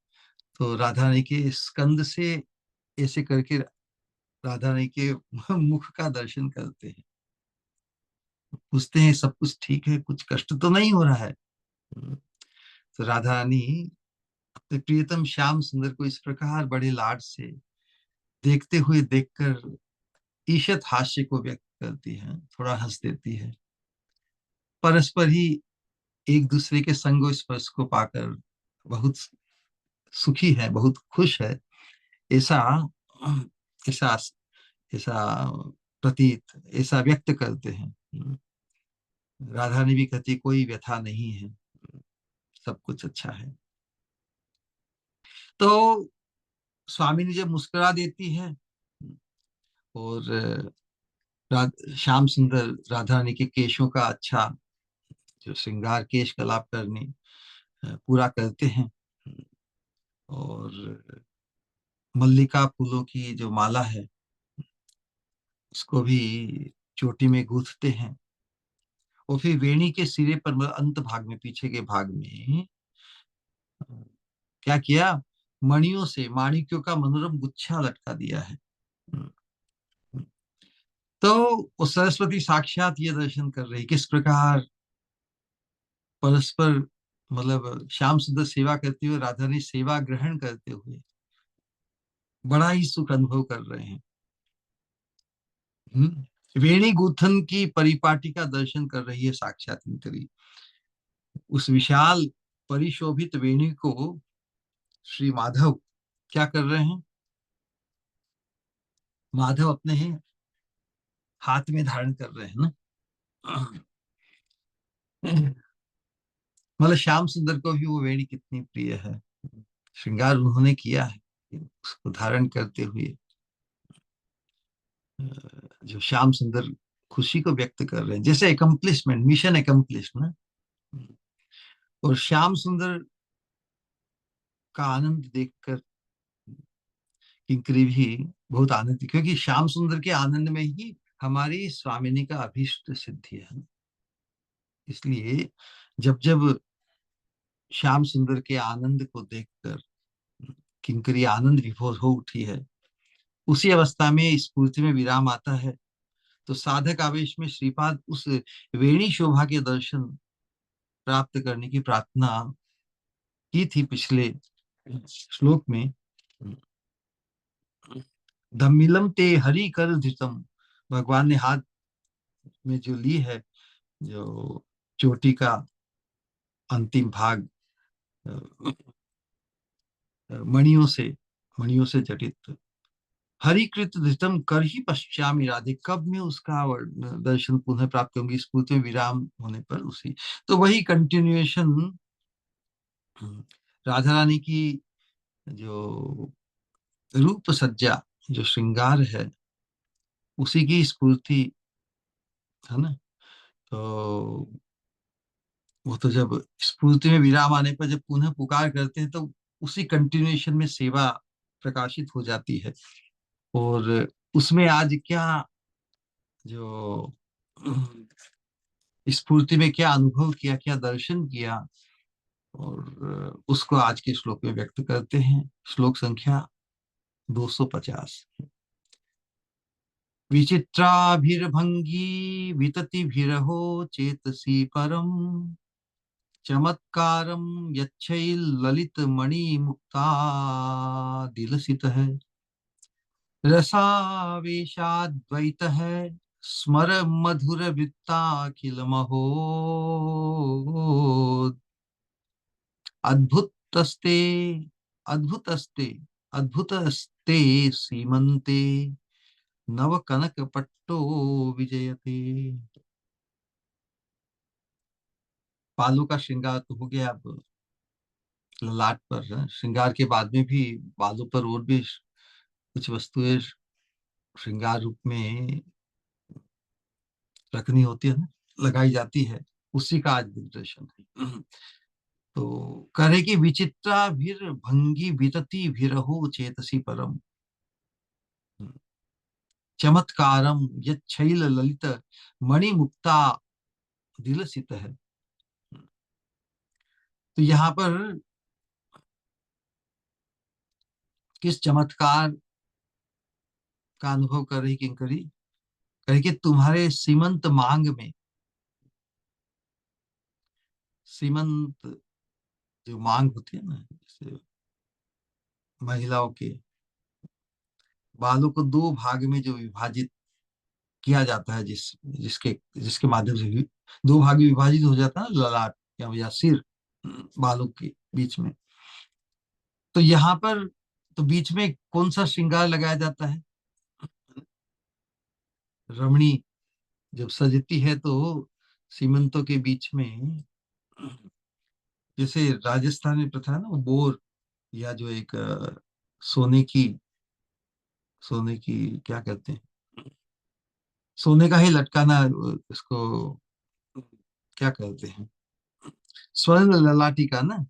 तो राधा रानी के स्कंद से ऐसे करके राधा रानी के मुख का दर्शन करते हैं, पूछते हैं सब कुछ ठीक है, कुछ कष्ट तो नहीं हो रहा है। तो राधा रानी अपने प्रियतम श्याम सुंदर को इस प्रकार बड़े लाड से देखते हुए देखकर ईषत हास्य को व्यक्त करती है, थोड़ा हंस देती है। परस्पर ही एक दूसरे के संग और स्पर्श को पाकर बहुत सुखी है, बहुत खुश है, ऐसा ऐसा ऐसा प्रतीत, ऐसा व्यक्त करते हैं। राधा ने भी कहती कोई व्यथा नहीं है, सब कुछ अच्छा है। तो स्वामी जब मुस्कुरा देती है और श्याम सुंदर राधा रानी के केशों का अच्छा जो श्रृंगार, केश कलाप करने पूरा करते हैं, और मल्लिका फूलों की जो माला है उसको भी चोटी में गूंथते हैं। और फिर वेणी के सिरे पर, मतलब अंत भाग में, पीछे के भाग में क्या किया, मणियों से माणिक्यों का मनोरम गुच्छा लटका दिया है। तो वो सरस्वती साक्षात ये दर्शन कर रही किस प्रकार परस्पर, मतलब श्याम सुंदर सेवा करते हुए, राधा रानी सेवा ग्रहण करते हुए बड़ा ही सुख अनुभव कर रहे हैं। वेणी गूथन की परिपाटी का दर्शन कर रही है साक्षात किंकरी। उस विशाल परिशोभित वेणी को श्री माधव क्या कर रहे हैं? माधव अपने हाथ में धारण कर रहे हैं ना। मतलब श्याम सुंदर को भी वो वेणी कितनी प्रिय है, श्रृंगार उन्होंने किया है उसको धारण करते हुए। जो श्याम सुंदर खुशी को व्यक्त कर रहे हैं, जैसे एकम्प्लिशमेंट, मिशन एकम्प्लिश ना। और श्याम सुंदर का आनंद देखकर किंकरी भी बहुत आनंद, क्योंकि श्याम सुंदर के आनंद में ही हमारी स्वामिनी का अभीष्ट सिद्धि है। इसलिए जब जब श्याम सुंदर के आनंद को देखकर किंकरी आनंद विभोर हो उठी है, उसी अवस्था में स्फूर्ति में विराम आता है। तो साधक आवेश में श्रीपाद उस वेणी शोभा के दर्शन प्राप्त करने की प्रार्थना की थी पिछले श्लोक में। धम्मिलम ते हरि कर धृतम, भगवान ने हाथ में जो ली है, जो चोटी का अंतिम भाग, अ, मणियों से मणियों से जटित, हरिकृत धृतम कर ही पश्चामी राधे, कब मैं उसका दर्शन पुनः प्राप्त करूंगी, स्फूर्ति में विराम होने पर उसी। तो वही कंटिन्यूएशन, राधा रानी की जो रूप सज्जा, जो श्रृंगार है, उसी की स्फूर्ति है ना। तो वो तो जब स्फूर्ति में विराम आने पर जब पुनः पुकार करते हैं, तो उसी कंटिन्यूएशन में सेवा प्रकाशित हो जाती है। और उसमें आज क्या, जो स्फूर्ति में क्या अनुभव किया, क्या दर्शन किया, और उसको आज के श्लोक में व्यक्त करते हैं। श्लोक संख्या 250। विचित्राभिर्भंगी विततिभिरहो चेतसी परम, चमत्कारम यच्छैल ललित मणि मुक्ता दिलसित है, रसावेशाद्वैत है, स्मर मधुर वृत्ताखिल महो, अद्भुतस्ते अद्भुतस्ते अद्भुतस्ते सीमंते, नव कनक पट्टो विजयते। बालों का श्रृंगार तो हो गया, अब ललाट पर है। श्रृंगार के बाद में भी बालों पर और भी कुछ वस्तुएं श्रृंगार रूप में रखनी होती है ना, लगाई जाती है, उसी का आज दिग्दर्शन है। तो करे कि विचित्रा भीर भंगी वितति भीरहो चेतसी परम, चमत्कारम यच्छैल ललित मणिमुक्ता दिलसित है। तो यहाँ पर किस चमत्कार का अनुभव कर रही किंकरी? कहे कि तुम्हारे सीमंत मांग में, सीमंत जो मांग होती है ना, जैसे महिलाओं के बालों को दो भाग में जो विभाजित किया जाता है, जिसके जिसके माध्यम से दो भाग में विभाजित हो जाता है ना, ललाट या सिर, बालों के बीच में। तो यहाँ पर तो बीच में कौन सा श्रृंगार लगाया जाता है? रमणी जब सजती है तो सीमंतों के बीच में, जैसे राजस्थान में प्रथा है ना, वो बोर, या जो एक सोने की, सोने की क्या कहते हैं, सोने का ही लटकाना, इसको क्या कहते हैं, स्वर्ण ललाटी का ना।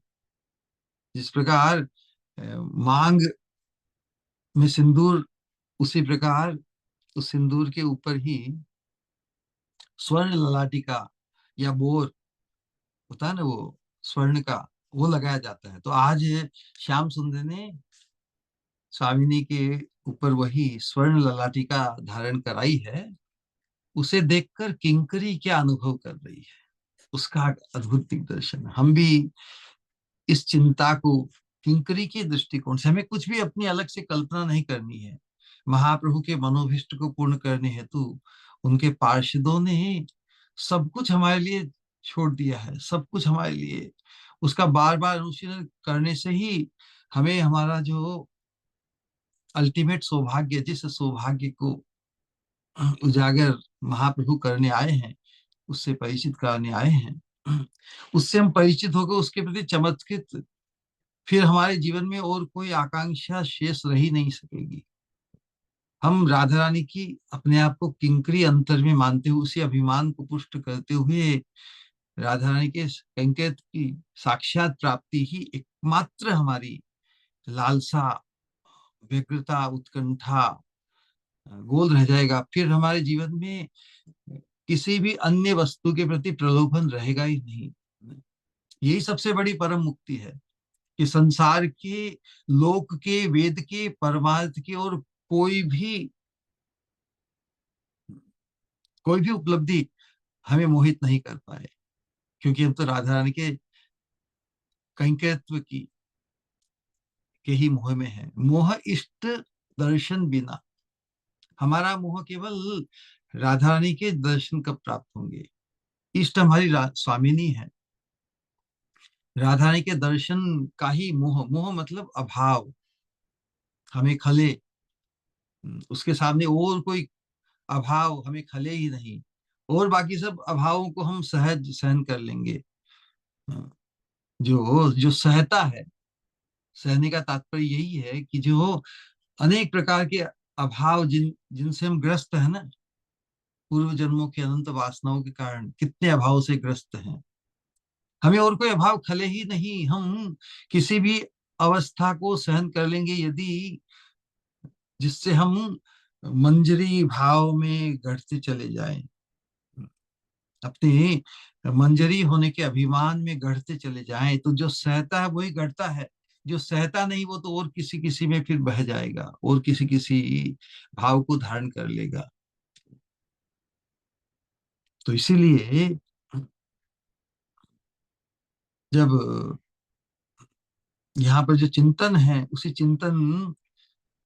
जिस प्रकार मांग में सिंदूर, उसी प्रकार उस सिंदूर के ऊपर ही स्वर्ण ललाटी का या बोर होता है ना, वो स्वर्ण का, वो लगाया जाता है। तो आज श्याम सुंदर ने स्वामिनी के ऊपर वही स्वर्ण ललाटी का धारण कराई है। उसे देखकर किंकरी क्या अनुभव कर रही है? उसका अद्भुत दिग्दर्शन। हम भी इस चिंता को किंकरी के दृष्टिकोण से, हमें कुछ भी अपनी अलग से कल्पना नहीं करनी है। महाप्रभु के मनोभीष्ट को पूर्ण करने हेतु उनके पार्षदों ने सब कुछ हमारे लिए छोड़ दिया है, सब कुछ हमारे लिए। उसका बार बार अनुशीलन करने से ही हमें हमारा जो अल्टीमेट सौभाग्य, जिस सौभाग्य को उजागर महाप्रभु करने आए हैं, उससे परिचित कराने आए हैं, उससे हम परिचित होकर उसके प्रति चमत्कृत, फिर हमारे जीवन में और कोई आकांक्षा शेष रह ही नहीं सकेगी। हम राधा रानी की अपने आप को किंकरी अंतर में मानते हुए, उसी अभिमान को पुष्ट करते हुए, राधा रानी के कंकेत की साक्षात प्राप्ति ही एकमात्र हमारी लालसा, व्यग्रता, उत्कंठा गोल रह जाएगा। फिर हमारे जीवन में किसी भी अन्य वस्तु के प्रति प्रलोभन रहेगा ही नहीं। यही सबसे बड़ी परम मुक्ति है कि संसार के, लोक के, वेद के, परमार्थ के और कोई भी कोई भी उपलब्धि हमें मोहित नहीं कर पाए, क्योंकि हम तो राधा रानी के कैंकर्तव्य की के ही मोह में है। मोह इष्ट दर्शन बिना, हमारा मोह केवल राधा रानी के दर्शन कब प्राप्त होंगे। इष्ट हमारी स्वामिनी है, राधा रानी के दर्शन का ही मोह, मोह मतलब अभाव, हमें खले, उसके सामने और कोई अभाव हमें खले ही नहीं, और बाकी सब अभावों को हम सहज सहन कर लेंगे। जो जो सहता है, सहने का तात्पर्य यही है कि जो अनेक प्रकार के अभाव, जिनसे हम ग्रस्त है ना, पूर्व जन्मों के अनंत वासनाओं के कारण कितने अभाव से ग्रस्त हैं, हमें और कोई अभाव खले ही नहीं। हम किसी भी अवस्था को सहन कर लेंगे यदि, जिससे हम मंजरी भाव में घटते चले जाएं, अपने मंजरी होने के अभिमान में गढ़ते चले जाएं, तो जो सहता है वही गढ़ता है। जो सहता नहीं वो तो और किसी किसी में फिर बह जाएगा, और किसी किसी भाव को धारण कर लेगा। तो इसीलिए जब यहाँ पर जो चिंतन है, उसी चिंतन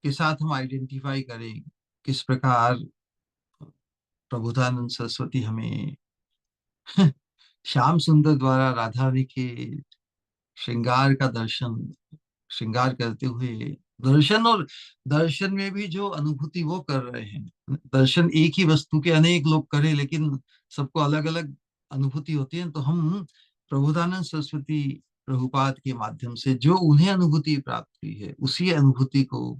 के साथ हम आइडेंटिफाई करें किस प्रकार प्रबोधानंद सरस्वती हमें श्याम सुंदर द्वारा राधा रानी के श्रृंगार का दर्शन, श्रृंगार करते हुए दर्शन, और दर्शन में भी जो अनुभूति वो कर रहे हैं, दर्शन एक ही वस्तु के अनेक लोग करें लेकिन सबको अलग अलग अनुभूति होती है। तो हम प्रबोधानंद सरस्वती प्रभुपाद के माध्यम से जो उन्हें अनुभूति प्राप्त हुई है, उसी अनुभूति को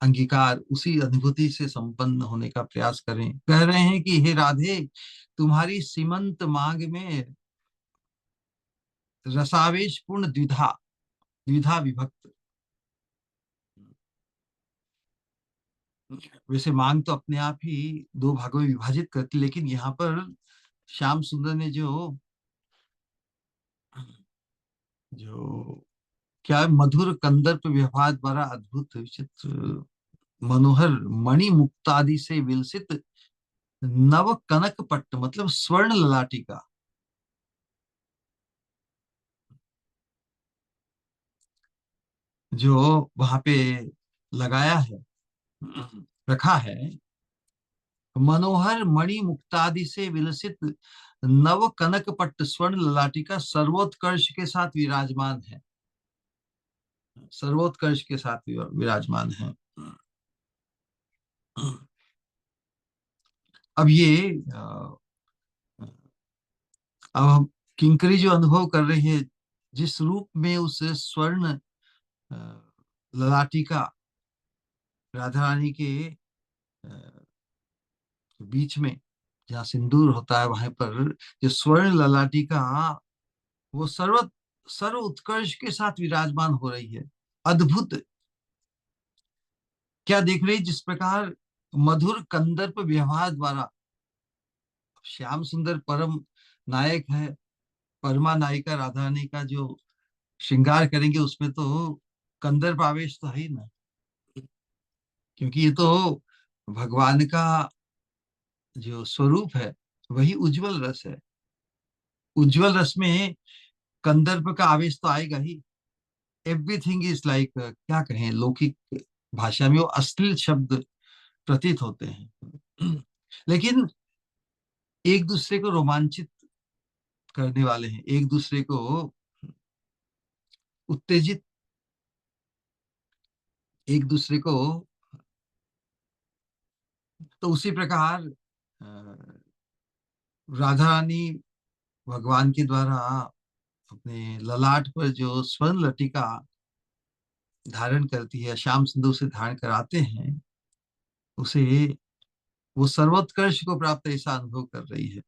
अंगीकार, उसी अनुभूति से संपन्न होने का प्रयास करें। कह रहे हैं कि हे राधे, तुम्हारी सीमंत मांग में रसावेश पूर्ण द्विधा, द्विधा विभक्त। वैसे मांग तो अपने आप ही दो भागों में विभाजित करती, लेकिन यहाँ पर श्याम सुंदर ने जो जो क्या मधुर कंदर्प व्यवहार द्वारा अद्भुत विचित्र मनोहर मणि मुक्तादि से विलसित नव कनक पट्ट, मतलब स्वर्ण ललाटिका, जो वहां पे लगाया है, रखा है, मनोहर मणि मुक्तादि से विलसित नव कनक पट्ट स्वर्ण ललाटिका सर्वोत्कर्ष के साथ विराजमान है, सर्वोत्कर्ष के साथ विराजमान है। अब ये अब हम किंकरी जो अनुभव कर रहे हैं, जिस रूप में उस स्वर्ण अ, ललाटिका राधा रानी के बीच में, जहाँ सिंदूर होता है वहां पर जो स्वर्ण ललाटिका, वो सर्व उत्कर्ष के साथ विराजमान हो रही है। अद्भुत, क्या देख रही, जिस प्रकार मधुर कंदर्प व्यवहार द्वारा श्याम सुंदर परम नायक है, परमा नायिका राधा रानी का जो श्रृंगार करेंगे, उसमें तो कंदर्प आवेश तो है ही ना, क्योंकि ये तो भगवान का जो स्वरूप है, वही उज्जवल रस है। उज्जवल रस में कंदर्प का आवेश तो आएगा ही। एवरीथिंग इज लाइक, क्या कहें, लौकिक भाषा में वो अश्लील शब्द प्रतीत होते हैं, लेकिन एक दूसरे को रोमांचित करने वाले हैं, एक दूसरे को उत्तेजित, एक दूसरे को। तो उसी प्रकार राधा रानी भगवान के द्वारा अपने ललाट पर जो स्वर्ण लटिका धारण करती है, श्याम सिंधु से धारण कराते हैं उसे, वो सर्वोत्कर्ष को प्राप्त ऐसा अनुभव कर रही है।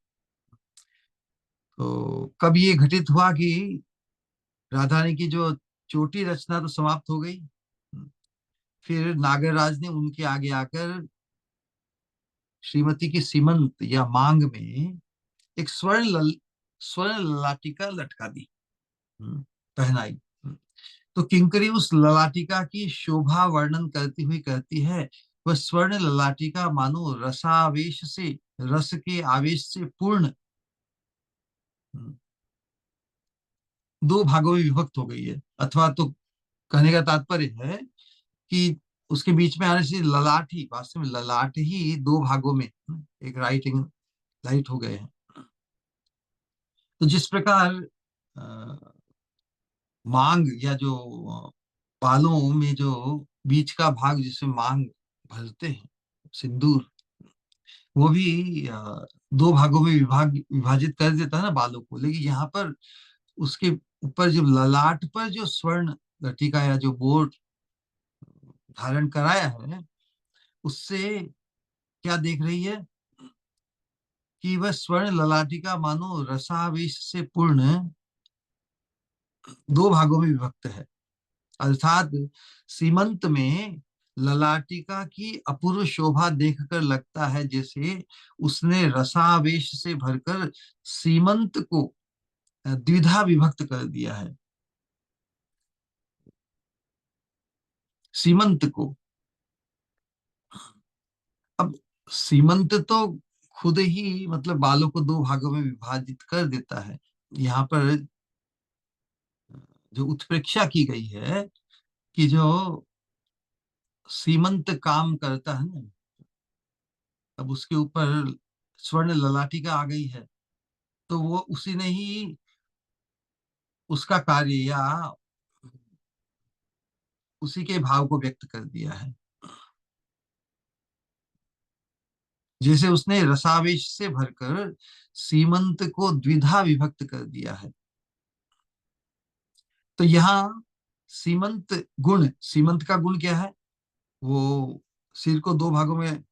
तो कब ये घटित हुआ कि राधा रानी की जो चोटी रचना तो समाप्त हो गई, फिर नागरराज ने उनके आगे आकर श्रीमती की सीमंत या मांग में एक स्वर्ण ललाटिका लटका दी, पहनाई। तो किंकरी उस ललाटिका की शोभा वर्णन करती हुई कहती है, वह स्वर्ण ललाटिका मानो रसावेश से, रस के आवेश से पूर्ण, दो भागों में विभक्त हो गई है। अथवा तो कहने का तात्पर्य है कि उसके बीच में आने से ललाट ही, वास्तव में ललाट ही दो भागों में, एक राइट एक लाइट हो गए हैं। तो जिस प्रकार अ, मांग या जो बालों में जो बीच का भाग जिसमें मांग भरते हैं, सिंदूर, वो भी दो भागों में विभाजित कर देता है ना बालों को, लेकिन यहाँ पर उसके ऊपर जो ललाट पर जो स्वर्ण लटिका या जो बोर धारण कराया है, उससे क्या देख रही है कि वह स्वर्ण ललाटिका मानो रसावेश से पूर्ण दो भागों में विभक्त है। अर्थात सीमंत में ललाटिका की अपूर्व शोभा देखकर लगता है जैसे उसने रसावेश से भरकर सीमंत को द्विधा विभक्त कर दिया है। सीमंत को, अब सीमंत तो खुद ही मतलब बालों को दो भागों में विभाजित कर देता है। यहाँ पर जो उत्प्रेक्षा की गई है कि जो सीमंत काम करता है ना, अब उसके ऊपर स्वर्ण ललाटिका आ गई है, तो वो उसी ने ही उसका कार्य या उसी के भाव को व्यक्त कर दिया है। जैसे उसने रसावेश से भरकर सीमंत को द्विधा विभक्त कर दिया है। तो यहाँ सीमंत गुण, सीमंत का गुण क्या है, वो सिर को दो भागों में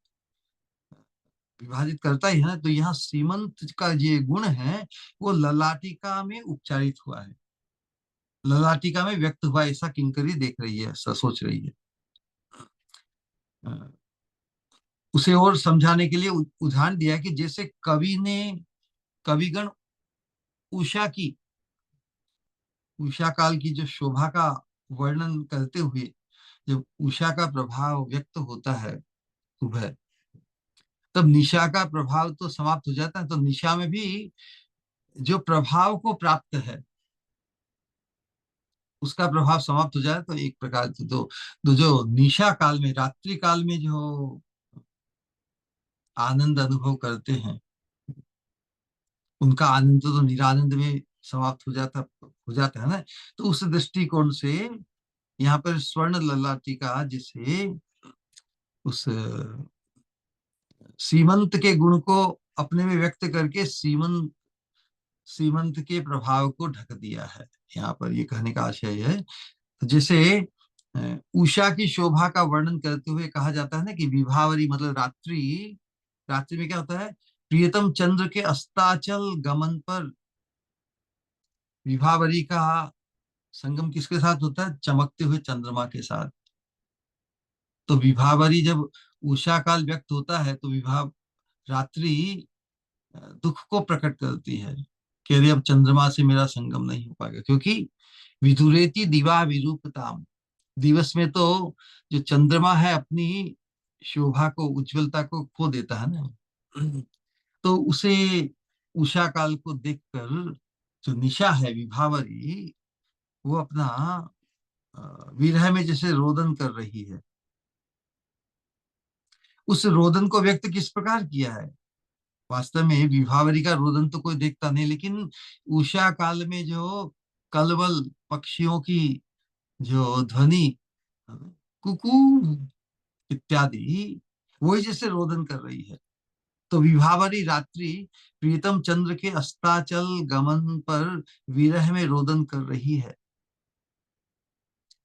विभाजित करता ही है ना। तो यहाँ सीमंत का ये गुण है, वो ललाटिका में उपचारित हुआ है, ललाटिका में व्यक्त हुआ, ऐसा किंकरी देख रही है, ऐसा सोच रही है। अ, उसे और समझाने के लिए उदाहरण दिया कि जैसे कवि ने, कविगण उषा की, उषा काल की जो शोभा का वर्णन करते हुए जब उषा का प्रभाव व्यक्त होता है सुबह, तब निशा का प्रभाव तो समाप्त हो जाता है। तो निशा में भी जो प्रभाव को प्राप्त है उसका प्रभाव समाप्त हो जाए, तो एक प्रकार से तो जो निशा काल में, रात्रि काल में जो आनंद अनुभव करते हैं, उनका आनंद तो निरानंद में समाप्त हो जाता है ना। तो उस दृष्टिकोण से यहाँ पर स्वर्ण ललाटिका जिसे उस सीमंत के गुण को अपने में व्यक्त करके सीमंत, सीमंत के प्रभाव को ढक दिया है। यहाँ पर ये कहने का आशय है, जैसे उषा की शोभा का वर्णन करते हुए कहा जाता है ना कि विभावरी मतलब रात्रि, रात्रि में क्या होता है, प्रियतम चंद्र के अस्ताचल गमन पर विभावरी का संगम किसके साथ होता है, चमकते हुए चंद्रमा के साथ। तो विभावरी जब उषा काल व्यक्त होता है तो विभाव रात्रि दुख को प्रकट करती है कि अरे अब चंद्रमा से मेरा संगम नहीं हो पाएगा, क्योंकि विदुरेति दिवा विरूपताम, दिवस में तो जो चंद्रमा है अपनी शोभा को, उज्जवलता को खो देता है ना। तो उसे उषा काल को देखकर जो निशा है विभावरी, वो अपना विरह में जैसे रोदन कर रही है। उस रोदन को व्यक्त किस प्रकार किया है? वास्तव में विभावरी का रोदन तो कोई देखता नहीं, लेकिन उषा काल में जो कलबल पक्षियों की जो ध्वनि, कुकू इत्यादि, वही जैसे रोदन कर रही है। तो विभावरी रात्रि प्रीतम चंद्र के अस्ताचल गमन पर विरह में रोदन कर रही है।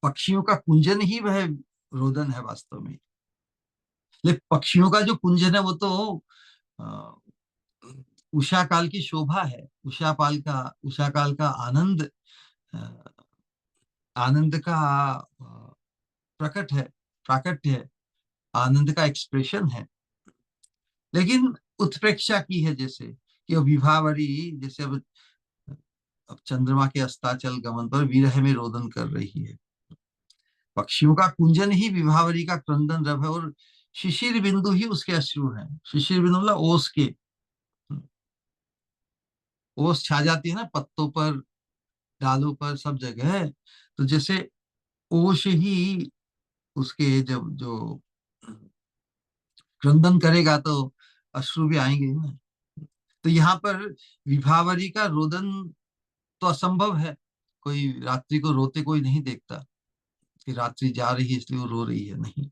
पक्षियों का कुंजन ही वह रोदन है वास्तव में। लेकिन पक्षियों का जो कुंजन है वो तो अ, उषा काल की शोभा है, उषा काल का आनंद, अ, आनंद का प्रकट है, प्राकट्य है, आनंद का एक्सप्रेशन है। लेकिन उत्प्रेक्षा की है, जैसे कि वो विभावरी जैसे अब चंद्रमा के अस्ताचल गमन पर विरह में रोदन कर रही है। पक्षियों का कुंजन ही विभावरी का क्रंदन रव है, और शिशिर बिंदु ही उसके अश्रु हैं। शिशिर बिंदु मतलब ओस के, ओस छा जाती है ना पत्तों पर, डालों पर, सब जगह। तो जैसे ओस ही उसके जब जो क्रंदन करेगा तो अश्रु भी आएंगे ही ना। तो यहाँ पर विभावरी का रोदन तो असंभव है। कोई रात्रि को रोते कोई नहीं देखता कि रात्रि जा रही है इसलिए वो रो रही है, नहीं।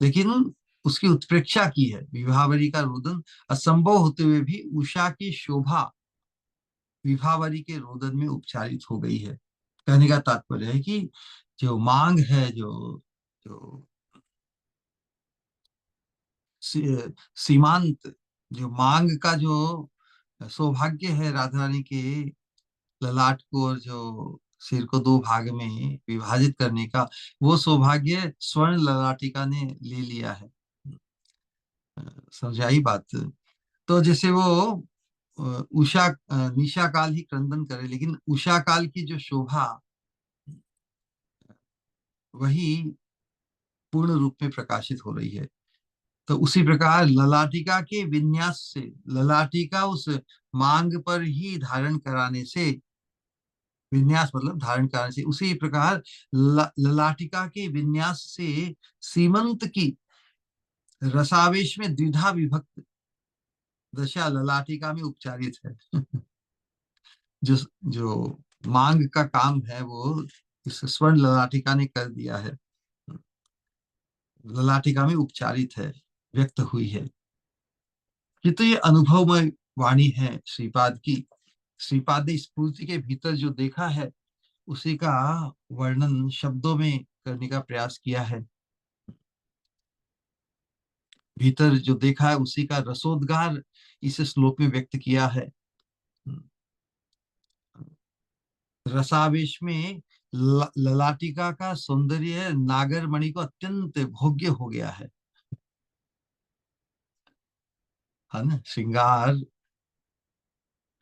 लेकिन उसकी उत्प्रेक्षा की है, विभावरी का रोदन असंभव होते हुए भी उषा की शोभा विभावरी के रोदन में उपचारित हो गई है। कहने का तात्पर्य है कि जो मांग है, जो जो सीमांत, जो मांग का जो सौभाग्य है राधा रानी के ललाट को, और जो सिर को दो भाग में विभाजित करने का, वो सौभाग्य स्वर्ण ललाटिका ने ले लिया है। समझाई बात? तो जैसे वो निशा काल ही क्रंदन करे, लेकिन उषा काल की जो शोभा वही पूर्ण रूप में प्रकाशित हो रही है। तो उसी प्रकार ललाटिका के विन्यास से, ललाटिका उस मांग पर ही धारण कराने से, विन्यास मतलब धारण कराने से, उसी प्रकार ललाटिका के विन्यास से सीमंत की रसावेश में द्विधा विभक्त दशा ललाटिका में उपचारित है। जो जो मांग का काम है वो इस स्वर्ण ललाटिका ने कर दिया है, ललाटिका में उपचारित है, व्यक्त हुई है। ये तो ये अनुभवमय वाणी है श्रीपाद की। श्रीपाद ने स्फूर्ति के भीतर जो देखा है उसी का वर्णन शब्दों में करने का प्रयास किया है। भीतर जो देखा है उसी का रसोद्गार इस श्लोक में व्यक्त किया है। रसावेश में ललाटिका का सौंदर्य नागर मणि को अत्यंत भोग्य हो गया है ना। श्रृंगार,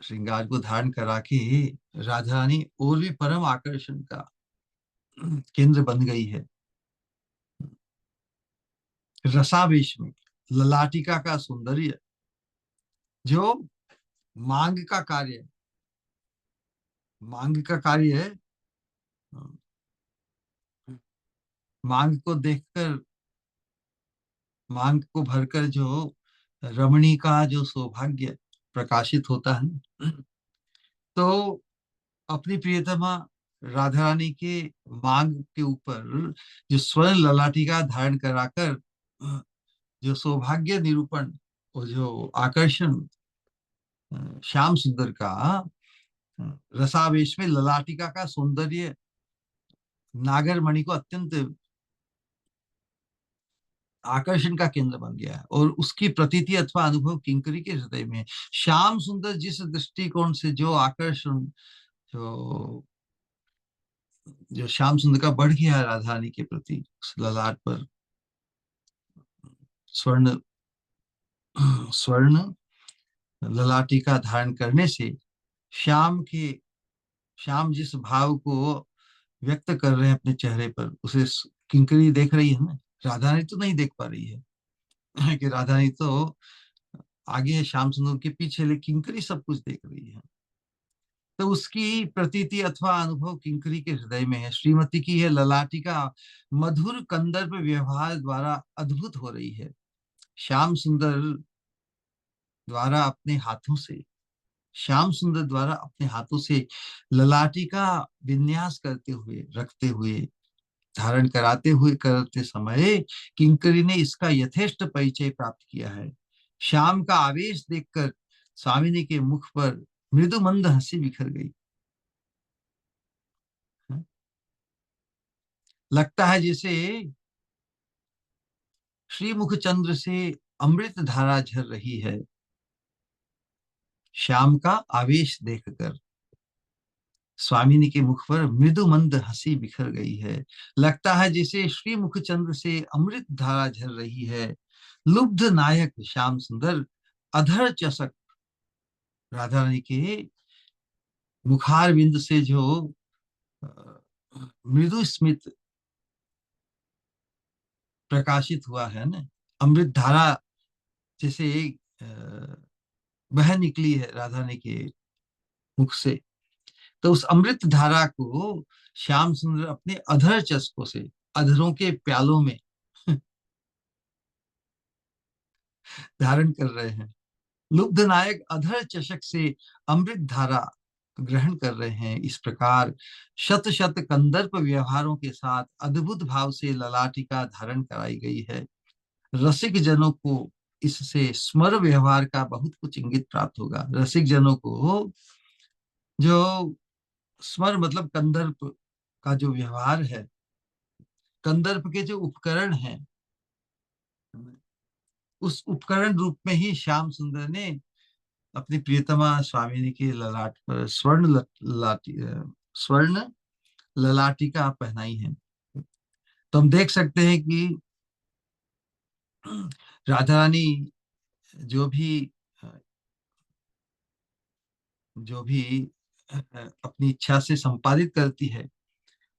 श्रृंगार को धारण करा के राधा रानी और भी परम आकर्षण का केंद्र बन गई है। रसावेश में ललाटिका का सौंदर्य जो मांग का कार्य, मांग का कार्य है, मांग को देखकर, मांग को भरकर जो रमणी का जो सौभाग्य प्रकाशित होता है ना, तो अपनी प्रियतमा राधा रानी के मांग के ऊपर जो स्वर्ण ललाटिका धारण कराकर जो सौभाग्य निरूपण और जो आकर्षण श्याम सुंदर का, रसावेश में ललाटिका का सौंदर्य नागर मणि को अत्यंत आकर्षण का केंद्र बन गया है, और उसकी प्रतीति अथवा अनुभव किंकरी के हृदय में है। श्याम सुंदर जिस दृष्टिकोण से जो आकर्षण, जो जो श्याम सुंदर का बढ़ गया है राधा रानी के प्रति, उस ललाट पर स्वर्ण, स्वर्ण ललाटिका धारण करने से श्याम के, श्याम जिस भाव को व्यक्त कर रहे हैं अपने चेहरे पर, उसे किंकरी देख रही है ना। राधा रानी तो नहीं देख पा रही है कि राधा रानी तो आगे है श्याम सुंदर के पीछे, लेकिन किंकरी सब कुछ देख रही है। तो उसकी प्रतीति अथवा अनुभव किंकरी के हृदय में है। श्रीमती की यह ललाटिका मधुर कंदर्प व्यवहार द्वारा अद्भुत हो रही है। श्याम सुंदर द्वारा अपने हाथों से श्याम सुंदर द्वारा अपने हाथों से ललाटी का विन्यास करते हुए, रखते हुए, धारण कराते हुए, करते समय किंकरी ने इसका यथेष्ट परिचय प्राप्त किया है। श्याम का आवेश देखकर स्वामिनी के मुख पर मृदु मंद हंसी बिखर गई। लगता है जैसे श्रीमुख चंद्र से अमृत धारा झर रही है। श्याम का आवेश देखकर स्वामिनी के मुख पर मृदु मंद हंसी बिखर गई है। लगता है जैसे श्री मुखचंद्र से अमृत धारा झर रही है। लुब्ध नायक श्याम सुंदर अधर चषक राधा रानी के मुखार बिंद से जो अ, मृदु स्मित प्रकाशित हुआ है ना, अमृत धारा जैसे अ, बह निकली है राधा रानी के मुख से, तो उस अमृत धारा को श्याम सुंदर अपने अधर चस्कों से, अधरों के प्यालों में धारण कर रहे हैं। लुब्ध नायक अधर चषक से अमृत धारा ग्रहण कर रहे हैं। इस प्रकार शत शत कंदर्प व्यवहारों के साथ अद्भुत भाव से ललाटिका धारण कराई गई है। रसिक जनों को इससे स्मर व्यवहार का बहुत कुछ इंगित प्राप्त होगा। रसिक जनों को जो स्मर मतलब कंदर्प का जो व्यवहार है, कंदर्प के जो उपकरण हैं, उस उपकरण रूप में ही श्याम सुंदर ने अपनी प्रियतमा स्वामिनी के ललाट पर स्वर्ण ललाटिका पहनाई है। तो हम देख सकते हैं कि राधा रानी जो भी जो भी अपनी इच्छा से संपादित करती है,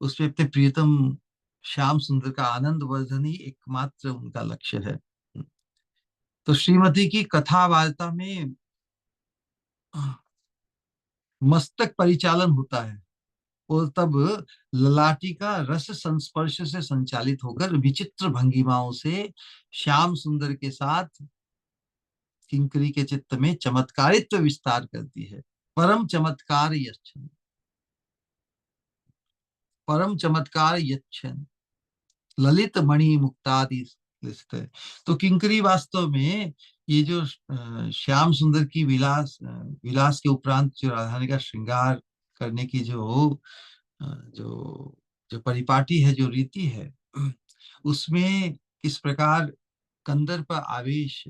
उसमें अपने प्रियतम श्याम सुंदर का आनंद वर्धन ही एकमात्र उनका लक्ष्य है। तो श्रीमती की कथा वार्ता में मस्तक परिचालन होता है, और तब ललाटी का रस संस्पर्श से संचालित होकर विचित्र भंगिमाओं से श्याम सुंदर के साथ किंकरी के चित्त में चमत्कारित्व विस्तार करती है। परम चमत्कार यच्छन, परम चमत्कार यच्छन ललित मणि मुक्तादि लिखत है। तो किंकरी वास्तव में ये जो श्याम सुंदर की विलास के उपरांत जो राधारानी का श्रृंगार करने की जो जो परिपाटी है, जो रीति है, उसमें किस प्रकार कंदर्प आवेश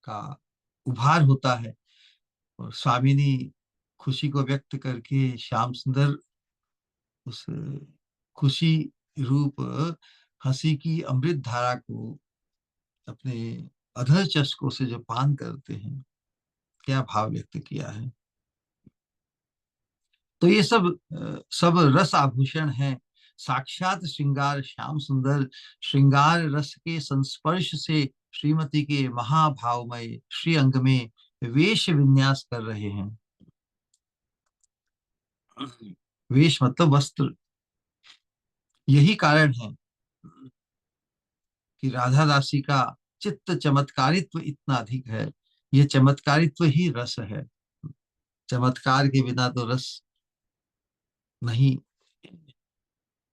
का उभार होता है, और स्वामिनी खुशी को व्यक्त करके श्याम सुंदर उस खुशी रूप हंसी की अमृत धारा को अपने अधर चस्कों से जो पान करते हैं, क्या भाव व्यक्त किया है। तो ये सब रस आभूषण है। साक्षात श्रृंगार श्याम सुंदर श्रृंगार रस के संस्पर्श से श्रीमती के महाभावमय श्री अंग में वेश विन्यास कर रहे हैं। वेश मतलब वस्त्र। यही कारण है कि राधा दासी का चित्त चमत्कारित्व इतना अधिक है। ये चमत्कारित्व ही रस है। चमत्कार के बिना तो रस नहीं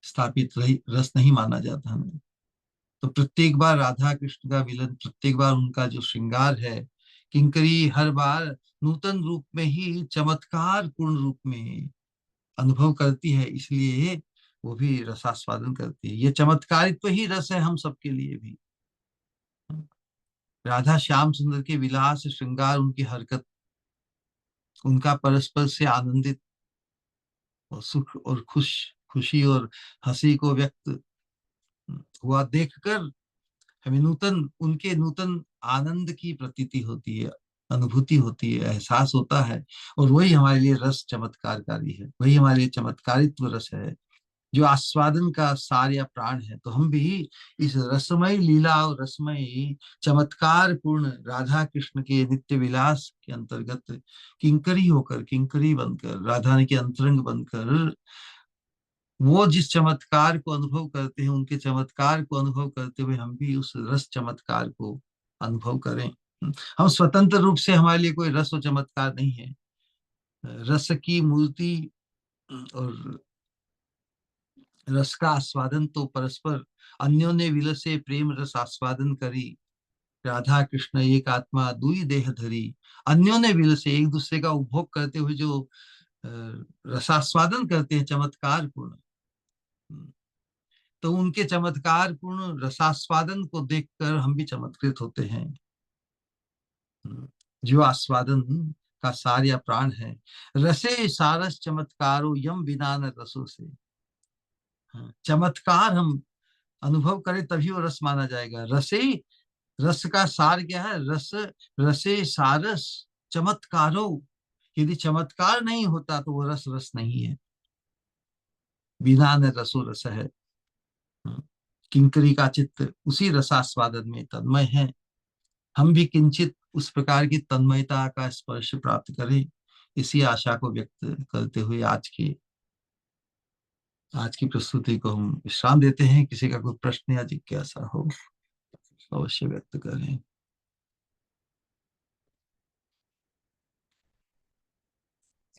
स्थापित, रही रस नहीं माना जाता हमें। तो प्रत्येक बार राधा कृष्ण का मिलन, प्रत्येक बार उनका जो श्रृंगार है, किंकरी हर बार नूतन रूप में ही चमत्कार पूर्ण रूप में अनुभव करती है, इसलिए वो भी रसास्वादन करती है। ये चमत्कारित्व ही रस है हम सबके लिए भी। राधा श्याम सुंदर के विलास श्रृंगार, उनकी हरकत, उनका परस्पर से आनंदित और सुख और खुशी और हंसी को व्यक्त हुआ देखकर हमें उनके नूतन आनंद की प्रतीति होती है, अनुभूति होती है, एहसास होता है। और वही हमारे लिए रस चमत्कारकारी है, वही हमारे लिए चमत्कारित्व रस है, जो आस्वादन का सार या प्राण है। तो हम भी इस रसमय लीला और रसमय चमत्कार पूर्ण राधा कृष्ण के नित्य विलास के अंतर्गत किंकरी होकर, किंकरी बनकर, राधा के अंतरंग बनकर वो जिस चमत्कार को अनुभव करते हैं, उनके चमत्कार को अनुभव करते हुए हम भी उस रस चमत्कार को अनुभव करें। हम स्वतंत्र रूप से, हमारे लिए कोई रस और चमत्कार नहीं है। रस की मूर्ति और रस का आस्वादन तो परस्पर अन्योन्य विलसे प्रेम रस आस्वादन करी, राधा कृष्ण एक आत्मा दुई देह धरी। अन्योन्य विलसे, एक दूसरे का उपभोग करते हुए जो अ, रसास्वादन करते हैं चमत्कार पूर्ण, तो उनके चमत्कार पूर्ण रसास्वादन को देखकर हम भी चमत्कृत होते हैं। जो आस्वादन का सार या प्राण है। रसे सारस चमत्कारो यम बिना न रसों से। चमत्कार हम अनुभव करें तभी वो रस माना जाएगा। रसे, रस का सार क्या है? रस, रसे सारस चमत्कारो। यदि चमत्कार नहीं होता तो वो रस रस नहीं है। बिना न रसो रस है। किंकरी का चित्त उसी रसास्वादन में तन्मय है। हम भी किंचित उस प्रकार की तन्मयता का स्पर्श प्राप्त करें, इसी आशा को व्यक्त करते हुए आज की प्रस्तुति को हम विश्राम देते हैं। किसी का कोई प्रश्न या जिज्ञासा हो अवश्य व्यक्त करें।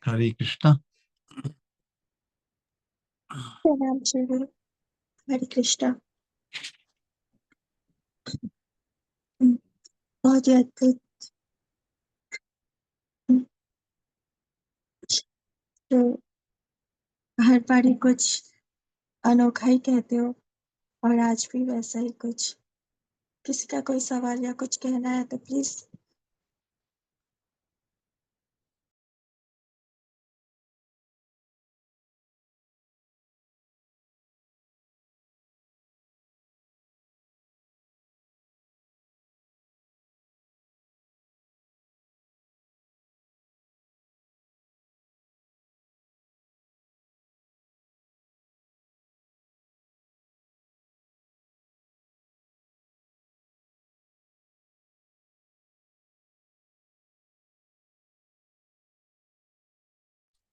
हरे कृष्णा। प्रणाम श्री गुरु। हरे कृष्णा। बहुत ही अद्भुत। तो हर बार ही कुछ अनोखा ही कहते हो, और आज भी वैसा ही कुछ। किसी का कोई सवाल या कुछ कहना है तो प्लीज।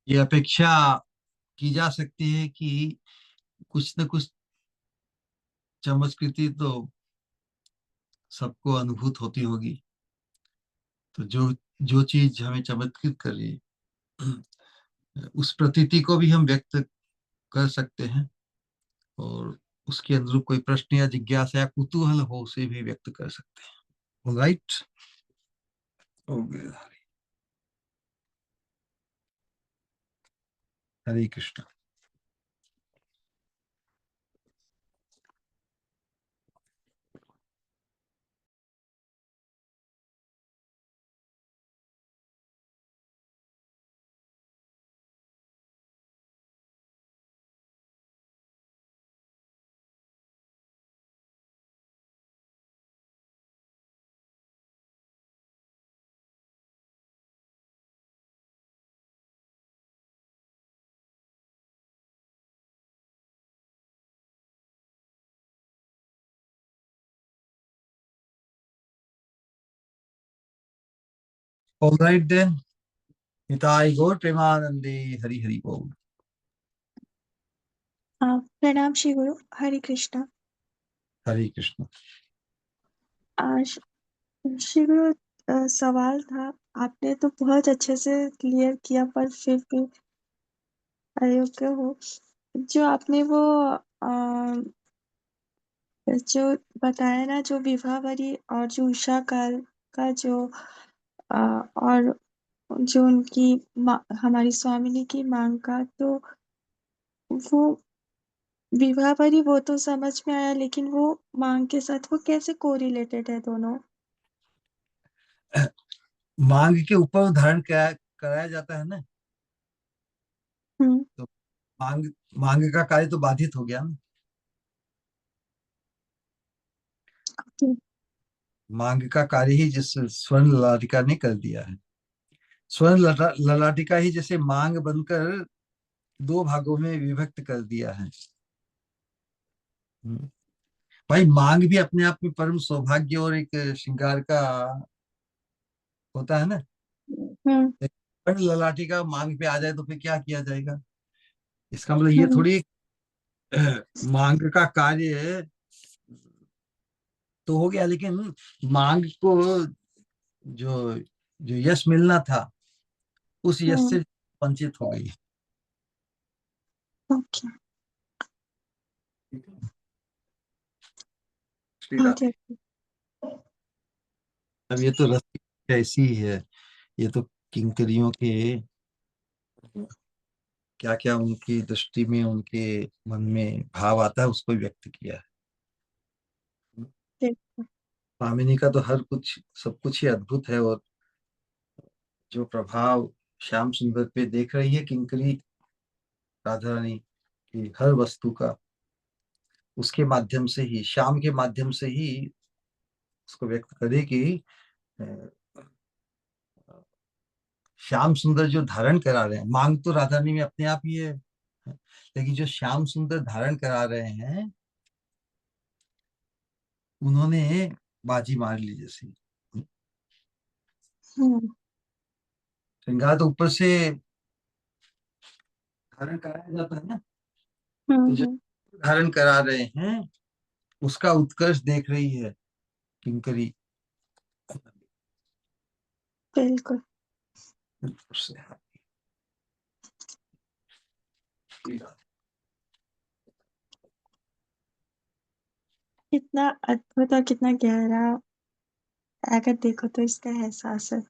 ये अपेक्षा की जा सकती है कि कुछ न कुछ चमत्कृति तो सबको अनुभूत होती होगी। तो जो जो चीज हमें चमत्कृत करे, उस प्रतीति को भी हम व्यक्त कर सकते हैं, और उसके अनुरूप कोई प्रश्न या जिज्ञासा या कुतूहल हो उसे भी व्यक्त कर सकते हैं। Right. Hare Krishna. All right then. Nitai Gaur प्रेमानंदे। हरि हरि बोल। प्रणाम श्री गुरु। हरे कृष्णा। हरे कृष्ण। आज श्री गुरु, सवाल था। आपने तो बहुत अच्छे से क्लियर किया, पर फिर भी अयोग्य हो। जो आपने वो जो बताया ना, जो विभावरी और जो उषा काल का जो और जो उनकी हमारी स्वामिनी की मांग का, तो वो विवाहवरी वो तो समझ में आया, लेकिन वो मांग के साथ वो कैसे कोरिलेटेड है दोनों? मांग के ऊपर धारण कराया जाता है ना। हम्म। तो मांग मांग का कार्य तो बाधित हो गया ना। ओके। मांग का कार्य ही जिस स्वर्ण ललाटिका ने कर दिया है। स्वर्ण ललाटिका ही जैसे मांग बनकर दो भागों में विभक्त कर दिया है। हम्म। भाई मांग भी अपने आप में परम सौभाग्य और एक श्रृंगार का होता है ना। हम्म। पर ललाटी का मांग पे आ जाए तो फिर क्या किया जाएगा। इसका मतलब ये हम्म। थोड़ी मांग का कार्य तो हो गया, लेकिन मांग को जो जो यश मिलना था उस यश से हम्म। वंचित हो गई। ओके। ठीक है? श्री हाँ राधे। ठीक। अब ये तो रस कैसी ही है। ये तो किंकरियों के क्या क्या उनकी दृष्टि में उनके मन में भाव आता है उसको व्यक्त किया है। ठीक। कामिनी का तो हर कुछ सब कुछ ही अद्भुत है। और जो प्रभाव श्याम सुंदर पे देख रही है किंकरी राधा रानी की हर वस्तु का, उसके माध्यम से ही, श्याम के माध्यम से ही उसको व्यक्त करे कि अ, श्याम सुंदर जो धारण करा रहे हैं, मांग तो राधा रानी में अपने आप ही है, लेकिन जो श्याम सुंदर धारण करा रहे हैं उन्होंने बाजी मार ली जैसी। हम्म। श्रृंगार तो ऊपर से धारण कराया जाता है ना। तो जो हम्म। धारण करा रहे हैं उसका उत्कर्ष देख रही है किंकरी। बिल्कुल। उससे कितना अद्भुत और कितना गहरा, अगर देखो तो इसका एहसास है।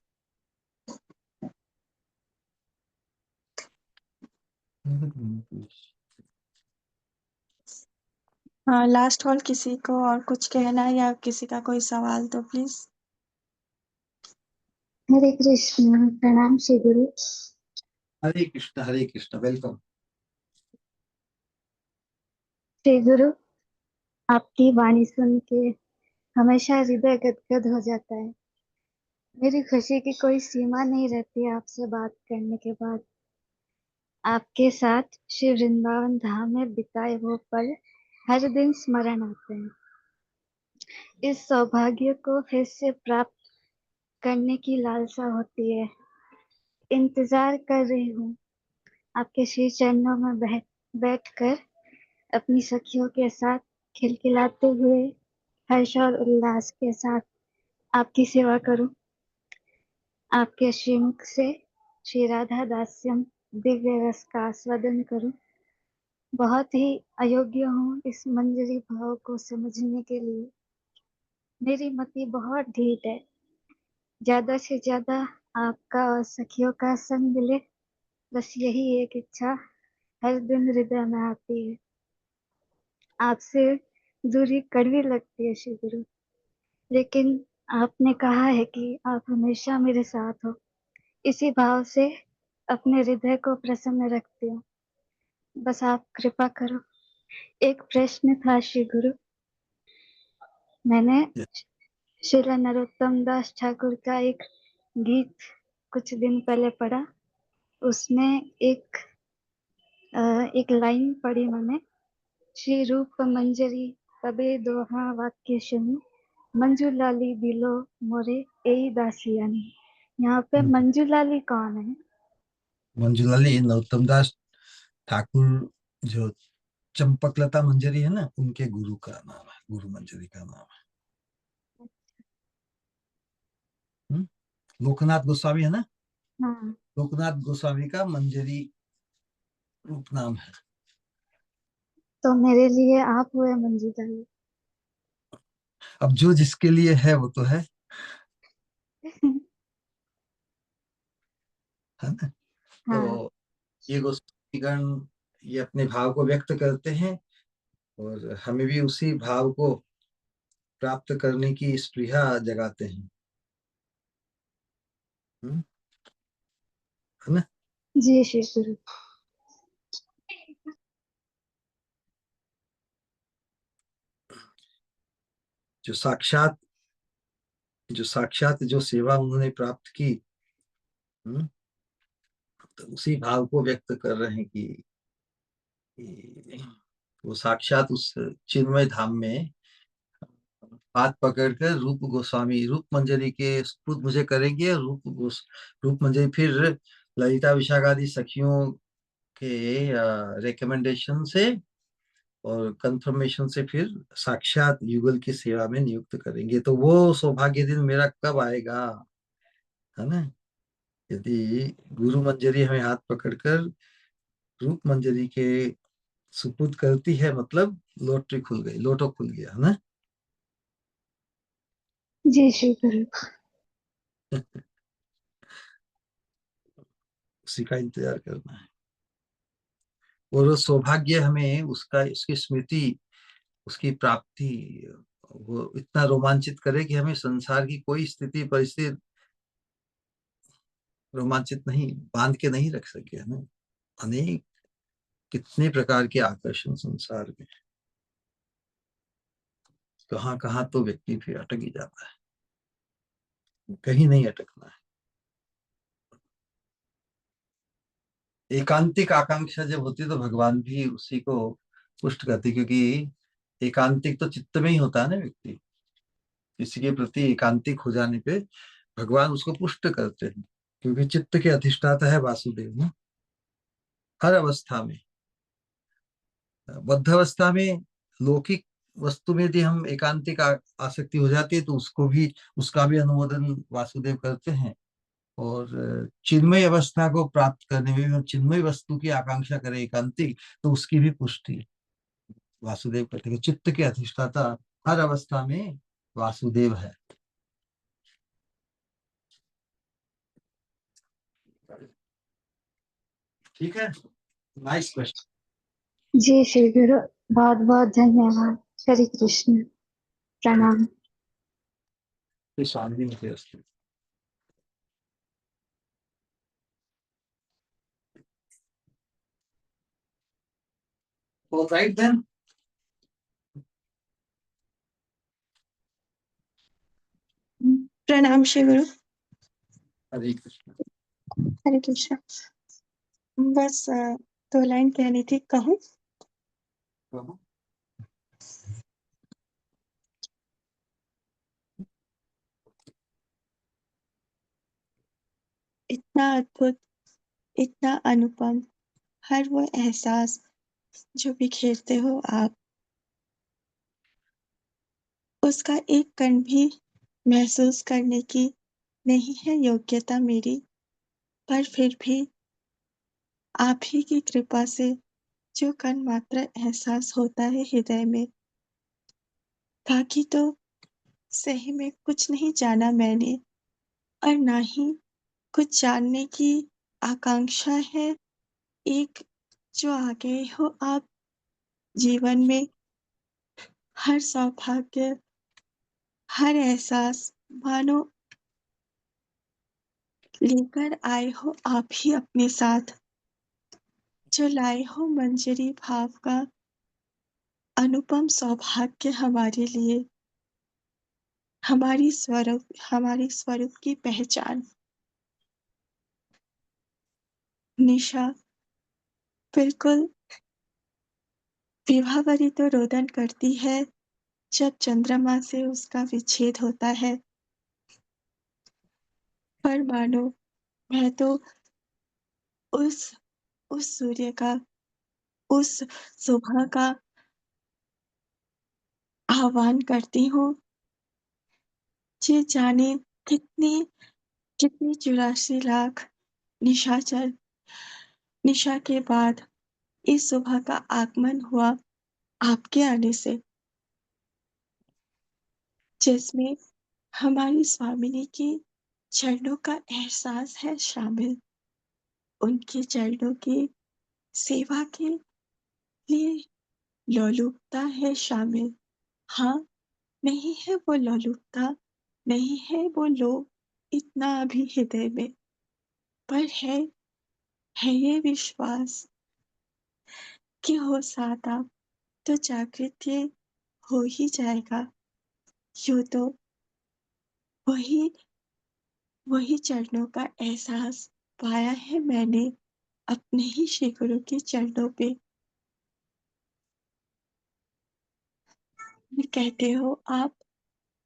हाँ, लास्ट कॉल, किसी को और कुछ कहना है या किसी का कोई सवाल तो प्लीज। हरे कृष्ण। प्रणाम श्री गुरु। हरे कृष्ण, वेलकम। श्री गुरु, आपकी वाणी सुन के हमेशा हृदय गदगद हो जाता है। मेरी खुशी की कोई सीमा नहीं रहती आपसे बात करने के बाद। आपके साथ श्री वृंदावन धाम में बिताए वो पल हर दिन स्मरण आते हैं। इस सौभाग्य को फिर से प्राप्त करने की लालसा होती है। इंतजार कर रही हूँ आपके श्री चरणों में बैठकर अपनी सखियों के साथ खिलखिलाते हुए हर्ष और उल्लास के साथ आपकी सेवा करूं। आपके श्रीमुख से श्री राधा दास्यम दिव्य रस का आस्वादन करूं। बहुत ही अयोग्य हूँ इस मंजरी भाव को समझने के लिए। मेरी मति बहुत ढीठ है। ज्यादा से ज्यादा आपका और सखियों का संग मिले, बस यही एक इच्छा हर दिन हृदय में आती है। आपसे दूरी कड़वी लगती है श्री गुरु, लेकिन आपने कहा है कि आप हमेशा मेरे साथ हो। इसी भाव से अपने हृदय को प्रसन्न रखती हूँ। बस आप कृपा करो। एक प्रश्न था श्री गुरु। मैंने श्रील नरोत्तम दास ठाकुर का एक गीत कुछ दिन पहले पढ़ा। उसमें एक लाइन पढ़ी मैंने। श्री रूप मंजरी तबे दोहा वाक्य सुनी, मंजू लाली दिलो मोरे एई दासियानी। यहाँ पे मंजू लाली कौन है? मंजूलाली नरोत्तम दास ठाकुर जो चंपकलता मंजरी है ना, उनके गुरु का नाम है, गुरु मंजरी का नाम है। लोकनाथ गोस्वामी है ना, हाँ, लोकनाथ गोस्वामी का मंजरी रूप नाम है। तो मेरे लिए आप हुए मंजू लाली। अब जो जिसके लिए है वो तो है ना। हाँ तो ये गोस्वामीगण ये अपने भाव को व्यक्त करते हैं और हमें भी उसी भाव को प्राप्त करने की स्पृहा जगाते हैं। हम्म, है ना। जी श्री गुरु। जो साक्षात जो सेवा उन्होंने प्राप्त की, हम्म, तो उसी भाव को व्यक्त कर रहे हैं कि वो साक्षात उस चिन्मय धाम में हाथ पकड़कर रूप गोस्वामी रूप मंजरी के खुद मुझे करेंगे, और रूप मंजरी फिर ललिता विशाख आदि सखियों के रिकमेंडेशन से और कंफर्मेशन से फिर साक्षात युगल की सेवा में नियुक्त करेंगे। तो वो सौभाग्य दिन मेरा कब आएगा, है ना? यदि गुरु मंजरी हमें हाथ पकड़कर रूप मंजरी के सुपुर्द करती है, मतलब लॉटरी खुल गई, लोटो खुल गया, है ना? जी श्री गुरु। उसी का इंतजार करना है। और वो सौभाग्य हमें उसका, उसकी स्मृति, उसकी प्राप्ति वो इतना रोमांचित करे कि हमें संसार की कोई स्थिति परिस्थिति रोमांचित नहीं, बांध के नहीं रख सके, है ना? अनेक कितने प्रकार के आकर्षण संसार में, कहाँ कहाँ तो व्यक्ति फिर अटक ही जाता है। कहीं नहीं अटकना है। एकांतिक आकांक्षा जब होती है तो भगवान भी उसी को पुष्ट करते, क्योंकि एकांतिक तो चित्त में ही होता है ना व्यक्ति। किसी के प्रति एकांतिक हो जाने पे भगवान उसको पुष्ट करते हैं, क्योंकि चित्त के अधिष्ठाता है वासुदेव ना, हर अवस्था में। बद्ध अवस्था में लौकिक वस्तु में यदि हम एकांतिक आसक्ति हो जाती है तो उसको भी, उसका भी अनुमोदन वासुदेव करते हैं। और चिन्मय अवस्था को प्राप्त करने में भी हम चिन्मय वस्तु की आकांक्षा करें एकांतिक, तो उसकी भी पुष्टि वासुदेव करते हैं। चित्त के अधिष्ठाता हर अवस्था में वासुदेव है। ठीक है, नाइस क्वेश्चन। जी श्री गुरु, बहुत बहुत धन्यवाद। हरे कृष्ण, प्रणाम। शांति में All right then. प्रणाम श्री गुरु। हरे कृष्ण। हरे कृष्ण। बस 2 लाइन कहनी थी, कहूँ? प्रभु इतना अद्भुत, इतना अनुपम, हर वो एहसास जो बिखेरते हो आप, उसका एक कण भी महसूस करने की नहीं है योग्यता मेरी, पर फिर भी आप ही की कृपा से जो कण मात्र एहसास होता है हृदय में, बाकी तो सही में कुछ नहीं जाना मैंने, और ना ही कुछ जानने की आकांक्षा है। एक जो आ गए हो आप जीवन में, हर सौभाग्य, हर एहसास मानो लेकर आए हो आप ही अपने साथ, जो लाए हो मंजरी भाव का अनुपम सौभाग्य हमारे लिए, हमारी स्वरूप की पहचान। निशा बिल्कुल विभावरी तो रोदन करती है जब चंद्रमा से उसका विच्छेद होता है, पर मानो मैं तो उस उस सूर्य का, उस सुबह का आह्वान करती हूँ, जे जाने कितनी कितनी 84 लाख निशाचर निशा के बाद इस सुबह का आगमन हुआ आपके आने से, जिसमें हमारी स्वामिनी की चरणों का एहसास है शामिल, उनके चरणों की सेवा के लिए लोलुपता है शामिल। हाँ, नहीं है वो लोलुपता, नहीं है वो लोभ इतना अभी हृदय में, पर है ये विश्वास कि हो साथ आप तो जागृत ये हो ही जाएगा। यूं तो वही वही चरणों का एहसास पाया है मैंने अपने ही श्री गुरु के चरणों पे। कहते हो आप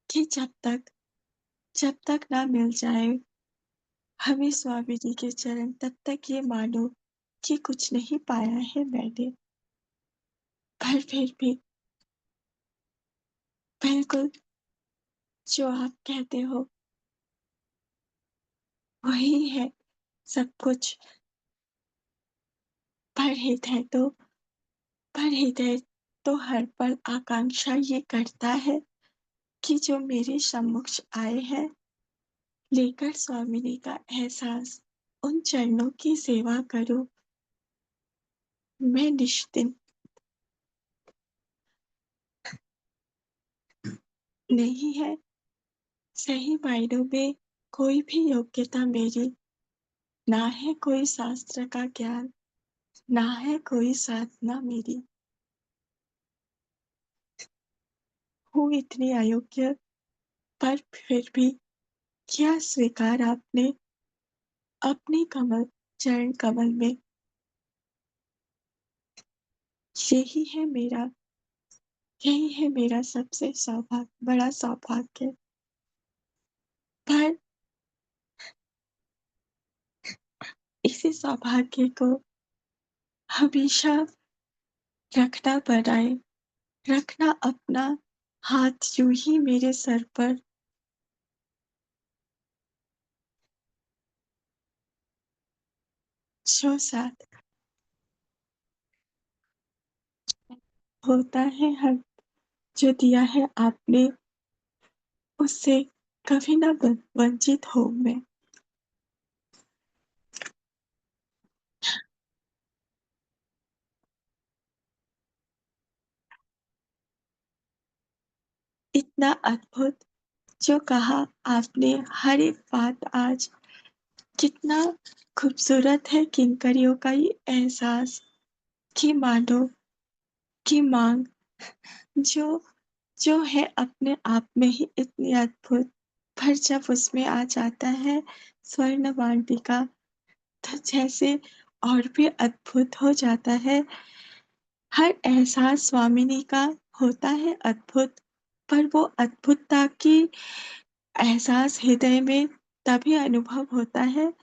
कि जब तक ना मिल जाए हमें स्वामी जी के चरण, तब तक ये मानो कि कुछ नहीं पाया है मैंने। पर फिर भी बिल्कुल जो आप कहते हो वही है सब कुछ। पर हृदय तो हर पल आकांक्षा ये करता है कि जो मेरे सम्मुख आए हैं, लेकर स्वामिनी का एहसास, उन चरणों की सेवा करूं। मैं निश्चिंत नहीं है सही मायनों में कोई भी योग्यता मेरी, ना है कोई शास्त्र का ज्ञान, ना है कोई साधना मेरी। हूँ इतनी अयोग्य, पर फिर भी क्या स्वीकार आपने अपने चरण कमल में। यही है मेरा यही है मेरा सबसे बड़ा सौभाग्य। पर इसी सौभाग्य को हमेशा रखना अपना हाथ यूं ही मेरे सर पर जो साथ होता है, हर जो दिया है आपने, उससे कभी ना वंचित हो मैं। इतना अद्भुत जो कहा आपने, हर एक बात आज कितना खूबसूरत है। किंकरियों का ये एहसास कि मानो की मांग जो जो है अपने आप में ही इतनी अद्भुत, पर जब उसमें आ जाता है स्वर्ण वाटिका, तो जैसे और भी अद्भुत हो जाता है। हर एहसास स्वामिनी का होता है अद्भुत, पर वो अद्भुतता की एहसास हृदय में तभी अनुभव होता है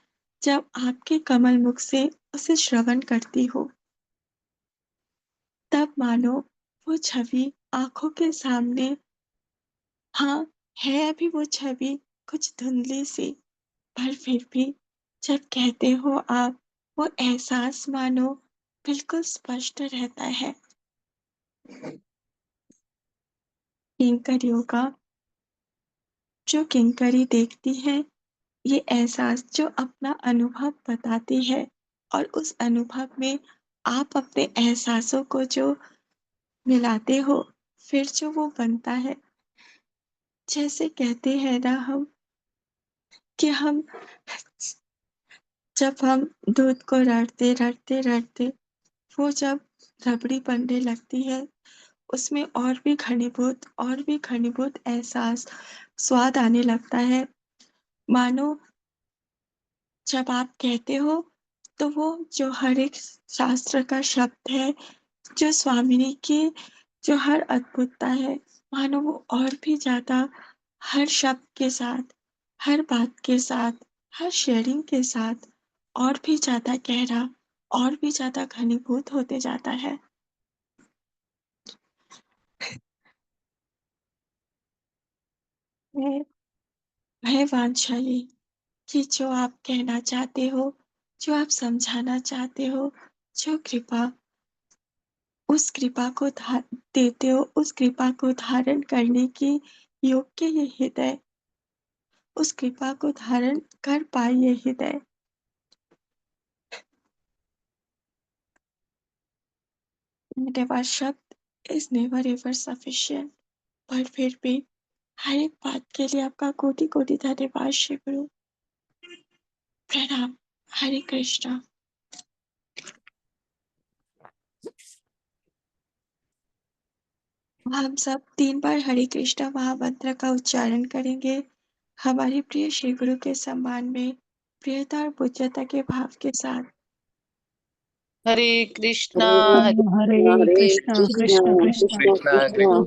जब आपके कमल मुख से उसे श्रवण करती हो। तब मानो वो छवि आंखों के सामने, हाँ, है अभी वो छवि कुछ धुंधली सी, पर फिर भी जब कहते हो आप, वो एहसास मानो बिल्कुल स्पष्ट रहता है। किंकरियों का जो किंकरी देखती है, ये एहसास जो अपना अनुभव बताती है, और उस अनुभव में आप अपने एहसासों को जो मिलाते हो, फिर जो वो बनता है। जैसे कहते हैं ना हम कि जब हम दूध को रटते वो जब रबड़ी बनने लगती है, उसमें और भी घनीभूत एहसास, स्वाद आने लगता है। मानो जब आप कहते हो, तो वो जो हर एक शास्त्र का शब्द है, जो स्वामिनी की जो हर अद्भुतता है, मानो वो और भी ज़्यादा हर शब्द के साथ, हर बात के साथ, हर शेयरिंग के साथ और भी ज़्यादा गहरा, और भी ज़्यादा घनीभूत होते जाता है। मैं वांछा ये कि जो आप कहना चाहते हो, जो आप समझाना चाहते हो, जो उस कृपा को देते हो, उस कृपा को धारण करने की योग्य ये हृदय, उस कृपा को धारण कर पाए ये हृदय। मेरे पास शब्द इज नेवर एवर सफिशिएंट, पर फिर भी हर एक बात के लिए आपका कोटि कोटि धन्यवाद श्री गुरु। प्रणाम। हरे कृष्णा। हम सब 3 बार हरे कृष्णा महामंत्र का उच्चारण करेंगे, हमारे प्रिय श्री गुरु के सम्मान में, प्रियता और पूज्यता के भाव के साथ। हरे कृष्णा हरे कृष्णा कृष्ण कृष्ण कृष्णा कृष्णा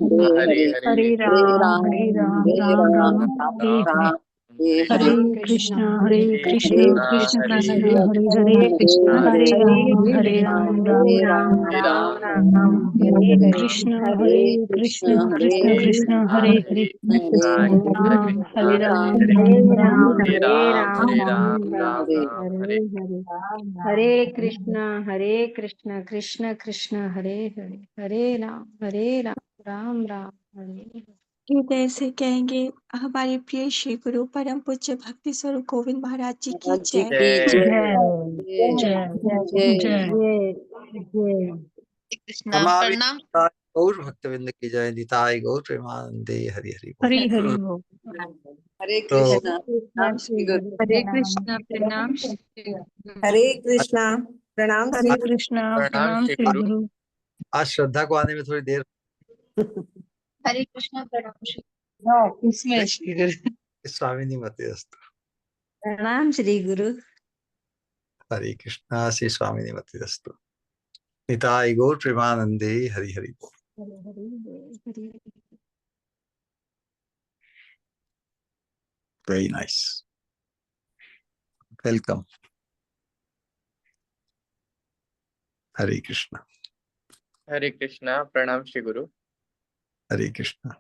हरे हरे हरे राम राम राम हरे हरे हरे कृष्णा कृष्ण कृष्ण हरे हरे हरे राम राम हरे कृष्ण कृष्ण हरे हरे राम हरे राम हरे हरे हरे कृष्ण कृष्ण हरे हरे हरे राम राम हरे हरे। हृदय से कहेंगे हमारे प्रिय श्री गुरु परम पूज्य भक्ति स्वरूप गोविंद महाराज जी की जय। जय कृष्णा नमामि प्रणाम। निताय गौर भक्तविंद की जय। निताय गौर प्रेमानंदे हरि हरि बोल। हरि हरि बोल। हरे तो कृष्णा प्रणाम श्री गुरु। हरे कृष्णा प्रणाम श्री गुरु। हरे कृष्णा प्रणाम हरे श्री कृष्णा प्रणाम प्रणाम श्री श्री गुरु। गुरु। आज श्रद्धा को आने में थोड़ी देर, हरे कृष्णा प्रणाम श्री इसमें श्री गुरु। स्वामिनी मते अस्तु। प्रणाम श्री गुरु। हरे कृष्णा श्री स्वामिनी मते अस्तु। निताय गौर प्रेमानंदे हरि हरि बोल। Very nice, welcome. Hare Krishna Hare Krishna प्रणाम श्री गुरु। हरे कृष्णा।